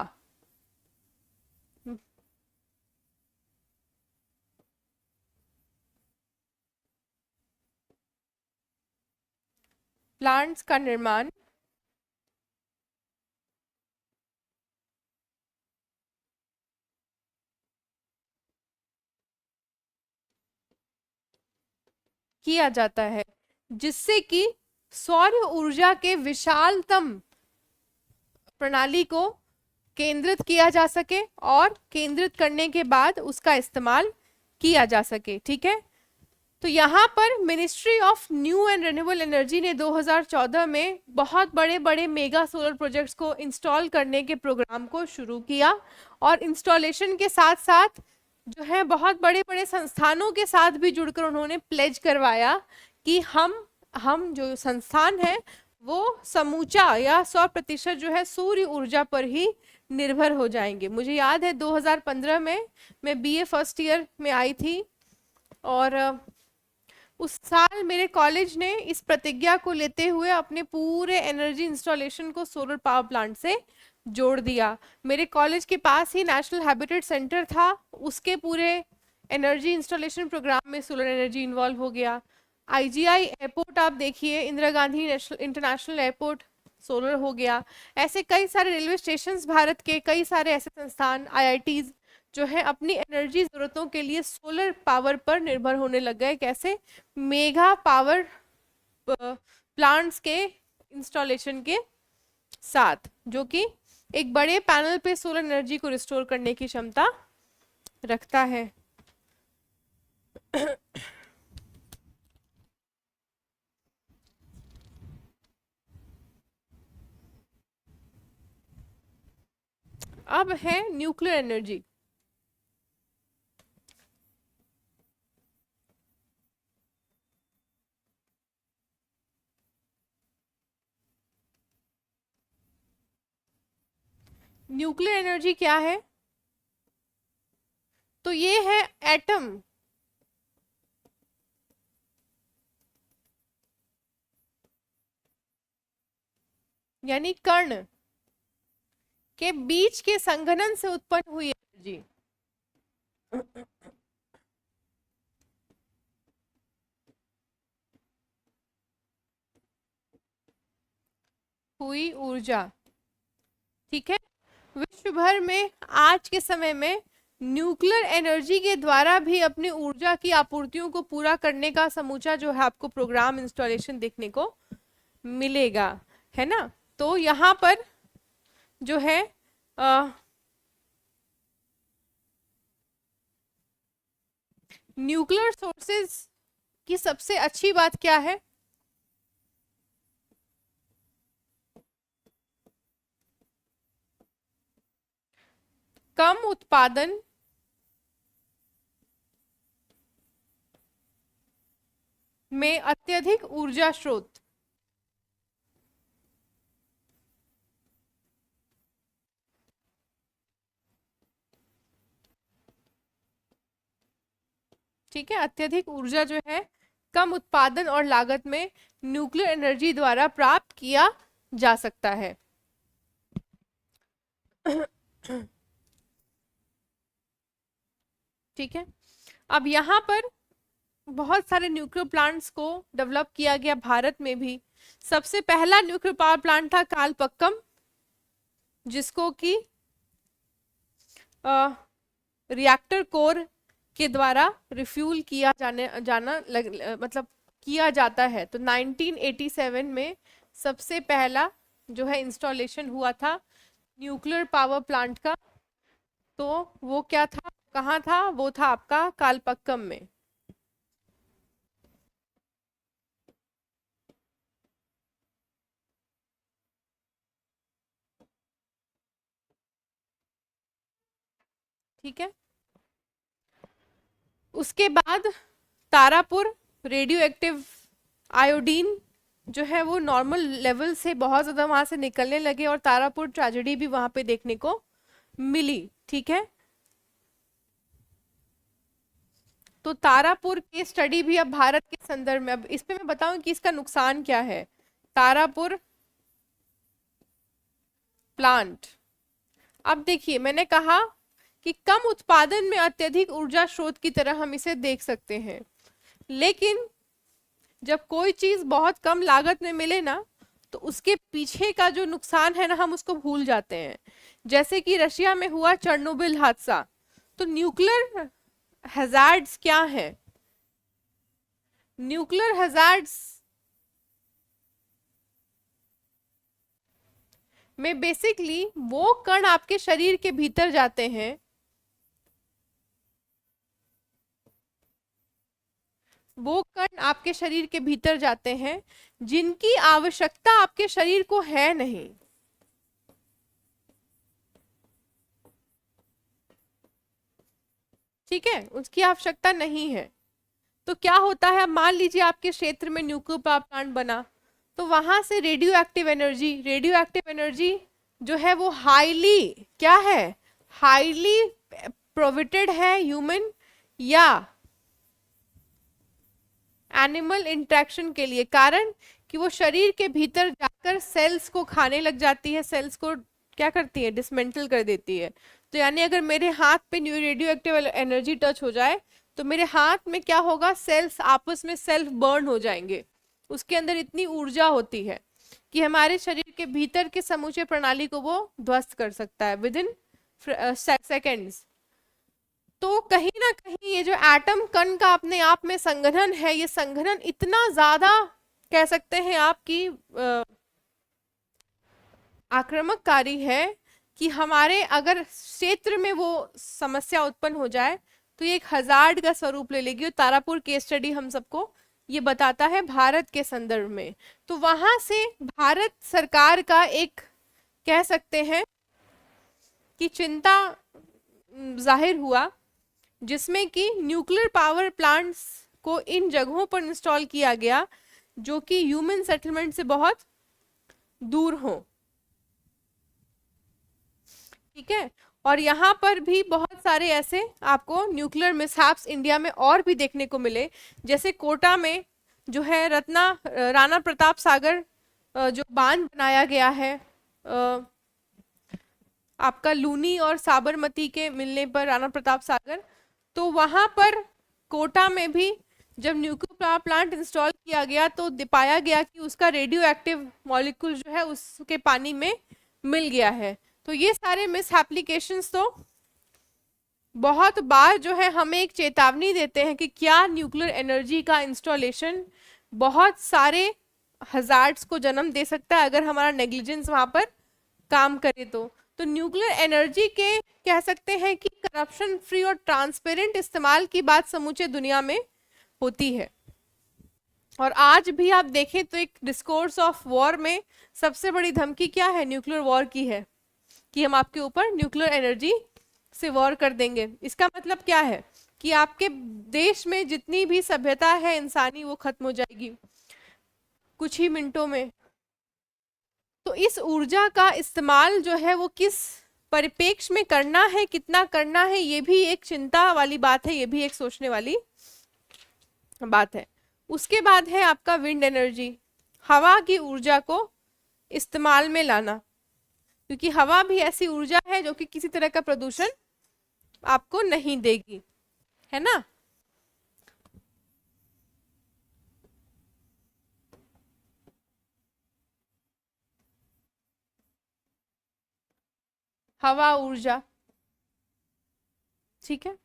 प्लांट्स का निर्माण किया जाता है, जिससे कि सौर ऊर्जा के विशालतम प्रणाली को केंद्रित किया जा सके और केंद्रित करने के बाद उसका इस्तेमाल किया जा सके। ठीक है, तो यहाँ पर ministry of new and renewable energy ने 2014 में बहुत बड़े बड़े मेगा सोलर प्रोजेक्ट्स को इंस्टॉल करने के प्रोग्राम को शुरू किया, और इंस्टॉलेशन के साथ साथ जो है बहुत बड़े बड़े संस्थानों के साथ भी जुड़कर उन्होंने प्लेज करवाया कि हम जो संस्थान है वो समूचा या 100% जो है सूर्य ऊर्जा पर ही निर्भर हो जाएंगे। मुझे याद है 2015 में मैं बीए फर्स्ट ईयर में आई थी, और उस साल मेरे कॉलेज ने इस प्रतिज्ञा को लेते हुए अपने पूरे एनर्जी इंस्टॉलेशन को सोलर पावर प्लांट से जोड़ दिया। मेरे कॉलेज के पास ही नेशनल हैबिटेट सेंटर था, उसके पूरे एनर्जी इंस्टॉलेशन प्रोग्राम में सोलर एनर्जी इन्वॉल्व हो गया। आईजीआई एयरपोर्ट आप देखिए, Indira Gandhi international airport solar हो गया। ऐसे कई सारे रेलवे स्टेशंस, भारत के कई सारे ऐसे संस्थान, आईआईटीज जो है अपनी एनर्जी जरूरतों के लिए सोलर पावर पर निर्भर होने लग गए। कैसे? मेगा पावर प्लांट्स के इंस्टॉलेशन के साथ, जो कि एक बड़े पैनल पे सोलर एनर्जी को रिस्टोर करने की क्षमता रखता है। अब है न्यूक्लियर एनर्जी। न्यूक्लियर एनर्जी क्या है? तो ये है एटम यानी कण के बीच के संघनन से उत्पन्न हुई एनर्जी। हुई ऊर्जा। ठीक है, विश्व भर में आज के समय में न्यूक्लियर एनर्जी के द्वारा भी अपनी ऊर्जा की आपूर्तियों को पूरा करने का समूचा जो है आपको प्रोग्राम इंस्टॉलेशन देखने को मिलेगा, है ना। तो यहाँ पर जो है न्यूक्लियर सोर्सेज की सबसे अच्छी बात क्या है? कम उत्पादन में अत्यधिक ऊर्जा स्रोत। ठीक है, अत्यधिक ऊर्जा जो है कम उत्पादन और लागत में न्यूक्लियर एनर्जी द्वारा प्राप्त किया जा सकता है। ठीक है, अब यहाँ पर बहुत सारे न्यूक्लियर प्लांट्स को डेवलप किया गया भारत में भी। सबसे पहला न्यूक्लियर पावर प्लांट था कालपक्कम, जिसको कि रिएक्टर कोर के द्वारा रिफ्यूल किया मतलब किया जाता है। तो 1987 में सबसे पहला जो है इंस्टॉलेशन हुआ था न्यूक्लियर पावर प्लांट का। तो वो क्या था, कहाँ था? वो था आपका कालपक्कम में। ठीक है, उसके बाद तारापुर रेडियो एक्टिव आयोडीन जो है वो नॉर्मल लेवल से बहुत ज्यादा वहां से निकलने लगे, और तारापुर ट्रेजेडी भी वहां पे देखने को मिली। ठीक है, तो तारापुर की स्टडी भी अब भारत के संदर्भ में, अब इस पे मैं बताऊं कि इसका नुकसान क्या है। तारापुर प्लांट, अब देखिए मैंने कहा कि कम उत्पादन में अत्यधिक ऊर्जा स्रोत की तरह हम इसे देख सकते हैं, लेकिन जब कोई चीज बहुत कम लागत में मिले ना, तो उसके पीछे का जो नुकसान है ना, हम उसको भूल जाते हैं। जैसे कि रशिया में हुआ चेरनोबिल हादसा। तो न्यूक्लियर हैजार्ड्स क्या है? न्यूक्लियर हैजार्ड्स में बेसिकली वो कण आपके शरीर के भीतर जाते हैं, वो कण आपके शरीर के भीतर जाते हैं जिनकी आवश्यकता आपके शरीर को है नहीं। ठीक है, उसकी आवश्यकता नहीं है। तो क्या होता है, अब मान लीजिए आपके क्षेत्र में न्यूक्लियर पावर प्लांट बना, तो वहां से रेडियो एक्टिव एनर्जी जो है वो हाईली क्या है, हाईली प्रोविटेड है ह्यूमन या एनिमल इंटरेक्शन के लिए, कारण कि वो शरीर के भीतर जाकर सेल्स को खाने लग जाती है, सेल्स को क्या करती है, डिसमेंटल कर देती है। तो यानी अगर मेरे हाथ पे new radio active energy touch हो जाए तो मेरे हाथ में क्या होगा, सेल्स आपस में सेल्फ बर्न हो जाएंगे। उसके अंदर इतनी ऊर्जा होती है कि हमारे शरीर के भीतर के समूचे प्रणाली को वो ध्वस्त कर सकता है विद इन सेकेंड्स। तो कहीं ना कहीं ये जो एटम कण का अपने आप में संघनन है, ये संघनन इतना ज्यादा कह सकते हैं आपकी आक्रामककारी है कि हमारे अगर क्षेत्र में वो समस्या उत्पन्न हो जाए तो ये एक हजार्ड का स्वरूप ले लेगी। और तारापुर केस स्टडी हम सबको ये बताता है भारत के संदर्भ में। तो वहां से भारत सरकार का एक कह सकते हैं कि चिंता जाहिर हुआ, जिसमें कि न्यूक्लियर पावर प्लांट्स को इन जगहों पर इंस्टॉल किया गया जो कि ह्यूमन सेटलमेंट से बहुत दूर हो। ठीक है, और यहाँ पर भी बहुत सारे ऐसे आपको न्यूक्लियर मिसहैप्स इंडिया में और भी देखने को मिले, जैसे कोटा में जो है राणा प्रताप सागर जो बांध बनाया गया है आपका लूनी और साबरमती के मिलने पर राणा प्रताप सागर, तो वहां पर कोटा में भी जब न्यूक्लियर पावर प्लांट इंस्टॉल किया गया तो पाया गया कि उसका रेडियो एक्टिव मॉलिक्यूल जो है उसके पानी में मिल गया है। तो ये सारे मिस एप्लीकेशंस तो बहुत बार जो है हमें एक चेतावनी देते हैं कि क्या न्यूक्लियर एनर्जी का इंस्टॉलेशन बहुत सारे हजार्ड्स को जन्म दे सकता है अगर हमारा नेग्लिजेंस वहां पर काम करे। तो न्यूक्लियर एनर्जी के कह सकते हैं कि करप्शन फ्री और ट्रांसपेरेंट इस्तेमाल की बात समूचे दुनिया में होती है। और आज भी आप देखें तो एक डिस्कोर्स ऑफ वॉर में सबसे बड़ी धमकी क्या है, न्यूक्लियर वॉर की है कि हम आपके ऊपर न्यूक्लियर एनर्जी से वॉर कर देंगे। इसका मतलब क्या है कि आपके देश में जितनी भी सभ्यता है इंसानी वो खत्म हो जाएगी कुछ ही मिनटों में। तो इस ऊर्जा का इस्तेमाल जो है वो किस परिप्रेक्ष्य में करना है, कितना करना है, ये भी एक चिंता वाली बात है, ये भी एक सोचने वाली बात है। उसके बाद है आपका विंड एनर्जी, हवा की ऊर्जा को इस्तेमाल में लाना, क्योंकि हवा भी ऐसी ऊर्जा है जो कि किसी तरह का प्रदूषण आपको नहीं देगी, है ना। हवा ऊर्जा, ठीक है।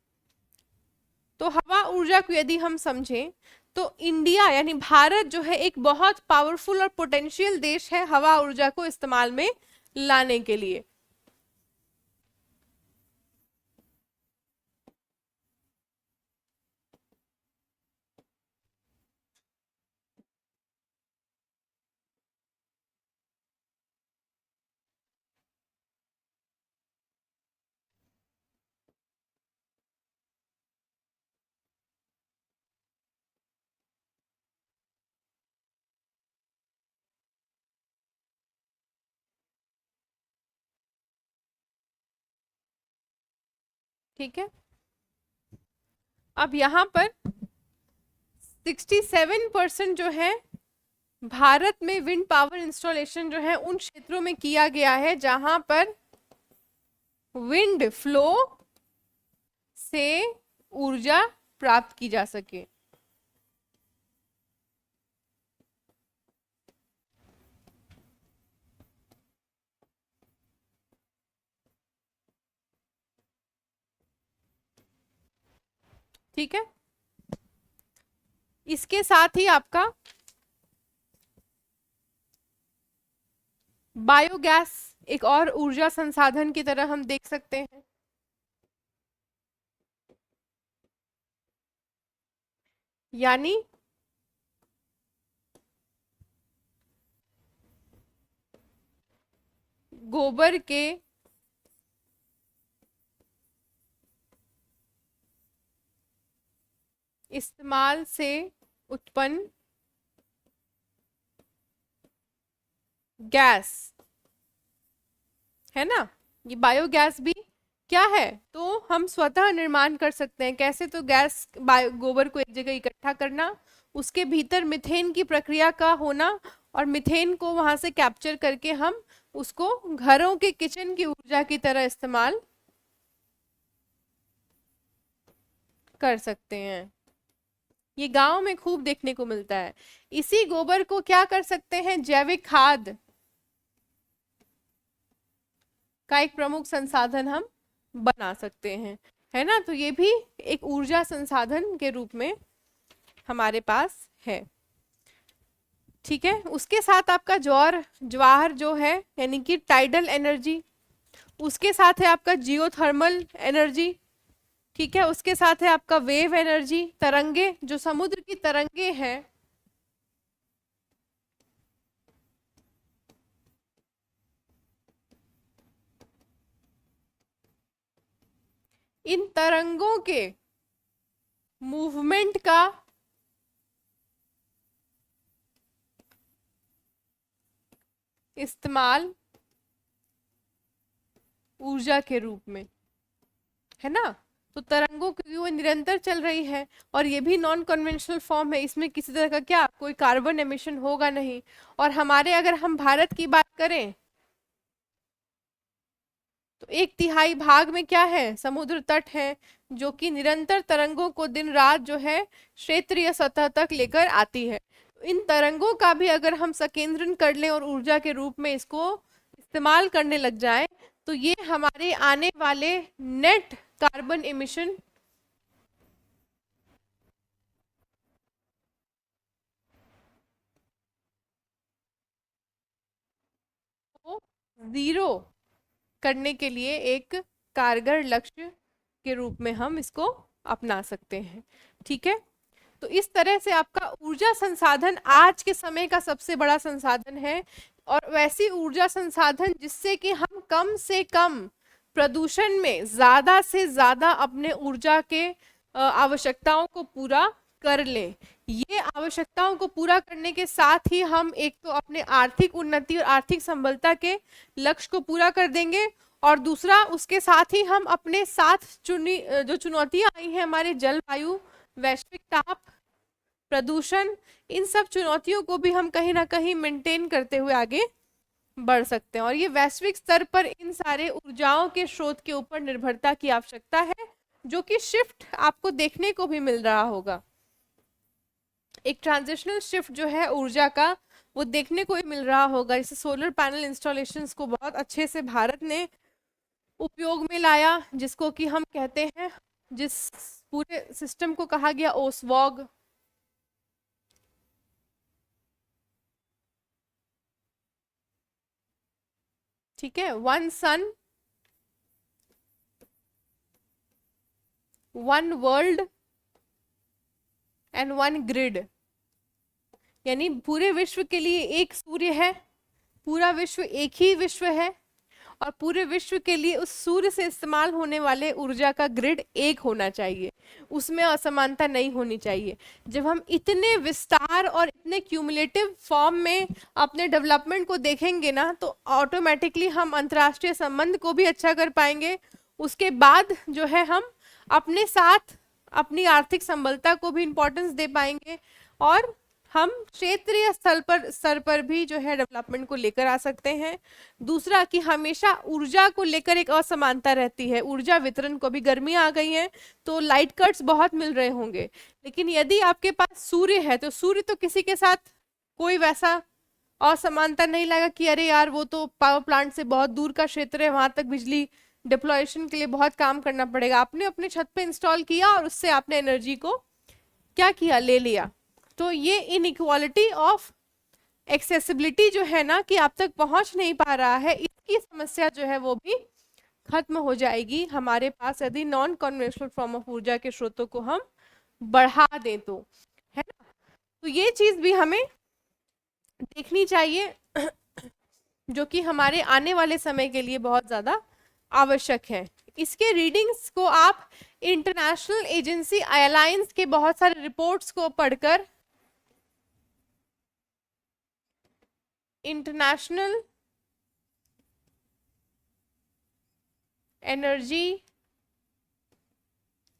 तो हवा ऊर्जा को यदि हम समझें तो इंडिया यानी भारत जो है एक बहुत पावरफुल और पोटेंशियल देश है हवा ऊर्जा को इस्तेमाल में लाने के लिए। ठीक है, अब यहाँ पर 67% जो है भारत में विंड पावर इंस्टॉलेशन जो है उन क्षेत्रों में किया गया है जहां पर विंड फ्लो से ऊर्जा प्राप्त की जा सके। ठीक है, इसके साथ ही आपका बायोगैस एक और ऊर्जा संसाधन की तरह हम देख सकते हैं। यानी गोबर के इस्तेमाल से उत्पन्न गैस है ना, ये बायोगैस भी क्या है, तो हम स्वतः निर्माण कर सकते हैं। कैसे? तो गैस बायो गोबर को एक जगह इकट्ठा करना, उसके भीतर मिथेन की प्रक्रिया का होना, और मिथेन को वहां से कैप्चर करके हम उसको घरों के किचन की ऊर्जा की तरह इस्तेमाल कर सकते हैं। ये गांव में खूब देखने को मिलता है। इसी गोबर को क्या कर सकते हैं, जैविक खाद का एक प्रमुख संसाधन हम बना सकते हैं, है ना। तो ये भी एक ऊर्जा संसाधन के रूप में हमारे पास है। ठीक है, उसके साथ आपका ज्वार जो है यानी कि टाइडल एनर्जी, उसके साथ है आपका जियोथर्मल एनर्जी। ठीक है, उसके साथ है आपका वेव एनर्जी, तरंगे, जो समुद्र की तरंगे हैं, इन तरंगों के मूवमेंट का इस्तेमाल ऊर्जा के रूप में, है ना। तो तरंगों की वो निरंतर चल रही है, और ये भी नॉन कन्वेंशनल फॉर्म है, इसमें किसी तरह का क्या कोई कार्बन एमिशन होगा नहीं। और हमारे अगर हम भारत की बात करें तो 1/3 भाग में क्या है, समुद्र तट है, जो कि निरंतर तरंगों को दिन रात जो है क्षेत्रीय सतह तक लेकर आती है। इन तरंगों का भी अगर हम संकेंद्रण कर लें और ऊर्जा के रूप में इसको इस्तेमाल करने लग जाएं, तो ये हमारे आने वाले नेट कार्बन एमिशन को जीरो करने के लिए एक कारगर लक्ष्य के रूप में हम इसको अपना सकते हैं। ठीक है, तो इस तरह से आपका ऊर्जा संसाधन आज के समय का सबसे बड़ा संसाधन है, और वैसी ऊर्जा संसाधन जिससे कि हम कम से कम प्रदूषण में ज्यादा से ज्यादा अपने ऊर्जा के आवश्यकताओं को पूरा कर लें। ये आवश्यकताओं को पूरा करने के साथ ही हम एक तो अपने आर्थिक उन्नति और आर्थिक संबलता के लक्ष्य को पूरा कर देंगे, और दूसरा उसके साथ ही हम अपने साथ जो चुनौतियां आई हैं, हमारे जलवायु, वैश्विक ताप, प्रदूषण, इन सब चुनौतियों को भी हम कहीं ना कहीं मेंटेन करते हुए आगे बढ़ सकते हैं। और ये वैश्विक स्तर पर इन सारे ऊर्जाओं के स्रोत के ऊपर निर्भरता की आवश्यकता है, जो कि शिफ्ट आपको देखने को भी मिल रहा होगा। एक ट्रांजिशनल शिफ्ट जो है ऊर्जा का, वो देखने को ही मिल रहा होगा। जैसे सोलर पैनल इंस्टॉलेशंस को बहुत अच्छे से भारत ने उपयोग में लाया, जिसको कि हम कहते हैं, जिस पूरे सिस्टम को कहा गया ओसवॉग। ठीक है, one sun one world and one grid, यानी पूरे विश्व के लिए एक सूर्य है, पूरा विश्व एक ही विश्व है, और पूरे विश्व के लिए उस सूर्य से इस्तेमाल होने वाले ऊर्जा का ग्रिड एक होना चाहिए, उसमें असमानता नहीं होनी चाहिए। जब हम इतने विस्तार और इतने क्यूमुलेटिव फॉर्म में अपने डेवलपमेंट को देखेंगे ना, तो ऑटोमेटिकली हम अंतर्राष्ट्रीय संबंध को भी अच्छा कर पाएंगे। उसके बाद जो है हम अपने साथ अपनी आर्थिक संबलता को भी इम्पोर्टेंस दे पाएंगे, और हम क्षेत्रीय स्तर पर भी जो है डेवलपमेंट को लेकर आ सकते हैं। दूसरा कि हमेशा ऊर्जा को लेकर एक असमानता रहती है, ऊर्जा वितरण को भी, गर्मियां आ गई हैं तो लाइट कट्स बहुत मिल रहे होंगे, लेकिन यदि आपके पास सूर्य है तो सूर्य तो किसी के साथ कोई वैसा असमानता नहीं लगा कि अरे यार वो तो पावर प्लांट से बहुत दूर का क्षेत्र है, वहां तक बिजली डिप्लॉयशन के लिए बहुत काम करना पड़ेगा। आपने अपने छत पे इंस्टॉल किया और उससे आपने एनर्जी को क्या किया, ले लिया। तो ये इनइक्वालिटी ऑफ एक्सेसिबिलिटी जो है ना, कि आप तक पहुंच नहीं पा रहा है, इस की समस्या जो है वो भी खत्म हो जाएगी हमारे पास, यदि नॉन कन्वेंशनल फॉर्म ऑफ ऊर्जा के स्रोतों को हम बढ़ा दें तो, है ना। तो ये चीज भी हमें देखनी चाहिए जो कि हमारे आने वाले समय के लिए बहुत ज्यादा आवश्यक है। इसके रीडिंग्स को आप इंटरनेशनल एजेंसी अलायंस के बहुत सारे रिपोर्ट्स को पढ़कर, इंटरनेशनल एनर्जी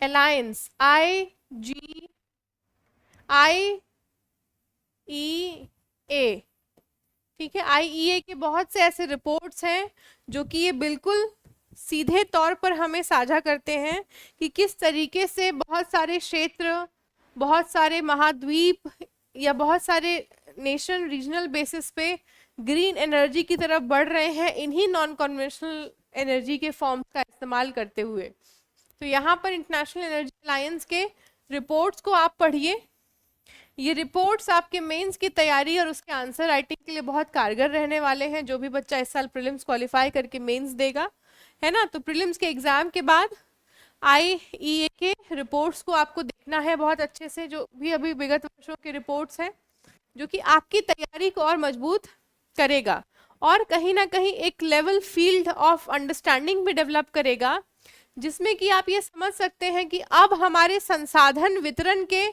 अलायंस IEA, ठीक है, IEA के बहुत से ऐसे रिपोर्ट्स हैं जो कि ये बिल्कुल सीधे तौर पर हमें साझा करते हैं कि किस तरीके से बहुत सारे क्षेत्र, बहुत सारे महाद्वीप या बहुत सारे नेशन रीजनल बेसिस पे ग्रीन एनर्जी की तरफ बढ़ रहे हैं इन्हीं नॉन कन्वेंशनल एनर्जी के फॉर्म्स का इस्तेमाल करते हुए। तो यहाँ पर इंटरनेशनल एनर्जी अलायंस के रिपोर्ट्स को आप पढ़िए। ये रिपोर्ट्स आपके मेंस की तैयारी और उसके आंसर राइटिंग के लिए बहुत कारगर रहने वाले हैं। जो भी बच्चा इस साल प्रीलिम्स क्वालिफाई करके मेंस देगा, है ना, तो प्रीलिम्स के एग्जाम के बाद IEA के रिपोर्ट्स को आपको देखना है बहुत अच्छे से, जो भी अभी विगत वर्षों के रिपोर्ट्स हैं, जो कि आपकी तैयारी को और मजबूत करेगा और कहीं ना कहीं एक लेवल फील्ड ऑफ अंडरस्टैंडिंग भी डेवलप करेगा, जिसमें कि आप ये समझ सकते हैं कि अब हमारे संसाधन वितरण के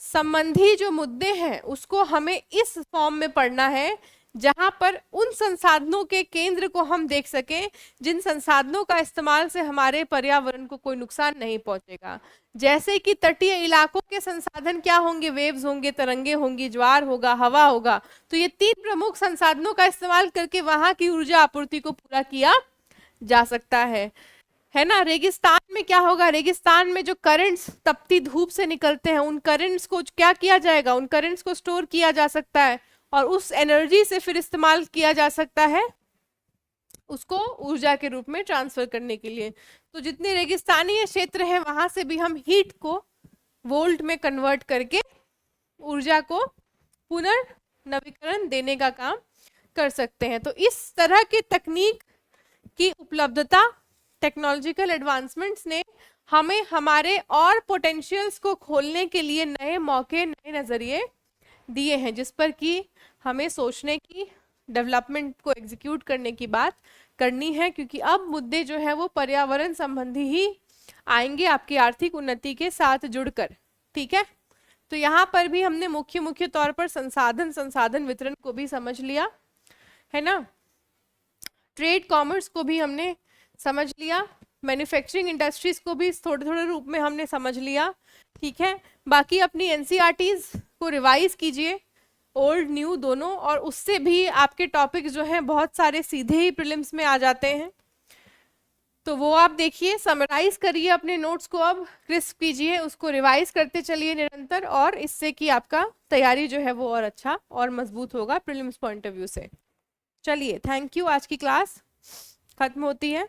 संबंधी जो मुद्दे हैं उसको हमें इस फॉर्म में पढ़ना है जहां पर उन संसाधनों के केंद्र को हम देख सकें जिन संसाधनों का इस्तेमाल से हमारे पर्यावरण को कोई नुकसान नहीं पहुंचेगा। जैसे कि तटीय इलाकों के संसाधन क्या होंगे, वेव्स होंगे, तरंगे होंगी, ज्वार होगा, हवा होगा। तो ये 3 प्रमुख संसाधनों का इस्तेमाल करके वहां की ऊर्जा आपूर्ति को पूरा किया जा सकता है ना। रेगिस्तान में क्या होगा, रेगिस्तान में जो करंट्स तपती धूप से निकलते हैं उन करंट्स को क्या किया जाएगा, उन करंट्स को स्टोर किया जा सकता है और उस एनर्जी से फिर इस्तेमाल किया जा सकता है उसको ऊर्जा के रूप में ट्रांसफर करने के लिए। तो जितने रेगिस्तानी क्षेत्र हैं वहां से भी हम हीट को वोल्ट में कन्वर्ट करके ऊर्जा को पुनर्नवीकरण देने का काम कर सकते हैं। तो इस तरह की तकनीक की उपलब्धता, टेक्नोलॉजिकल एडवांसमेंट्स ने हमें हमारे और पोटेंशियल्स को खोलने के लिए नए मौके, नए नजरिए दिए हैं, जिस पर कि हमें सोचने की, डेवलपमेंट को एग्जीक्यूट करने की बात करनी है, क्योंकि अब मुद्दे जो है वो पर्यावरण संबंधी ही आएंगे आपकी आर्थिक उन्नति के साथ जुड़कर, ठीक है। तो यहाँ पर भी हमने मुख्य तौर पर संसाधन वितरण को भी समझ लिया, है ना। ट्रेड कॉमर्स को भी हमने समझ लिया, मैन्युफैक्चरिंग इंडस्ट्रीज को भी थोड़े रूप में हमने समझ लिया, ठीक है। बाकी अपनी NCERTs को रिवाइज कीजिए, ओल्ड न्यू दोनों, और उससे भी आपके टॉपिक जो हैं बहुत सारे सीधे ही प्रीलिम्स में आ जाते हैं। तो वो आप देखिए, समराइज करिए अपने नोट्स को, अब क्रिस्प कीजिए, उसको रिवाइज करते चलिए निरंतर, और इससे कि आपका तैयारी जो है वो और अच्छा और मजबूत होगा प्रीलिम्स पॉइंट ऑफ व्यू से। चलिए, थैंक यू। आज की क्लास खत्म होती है।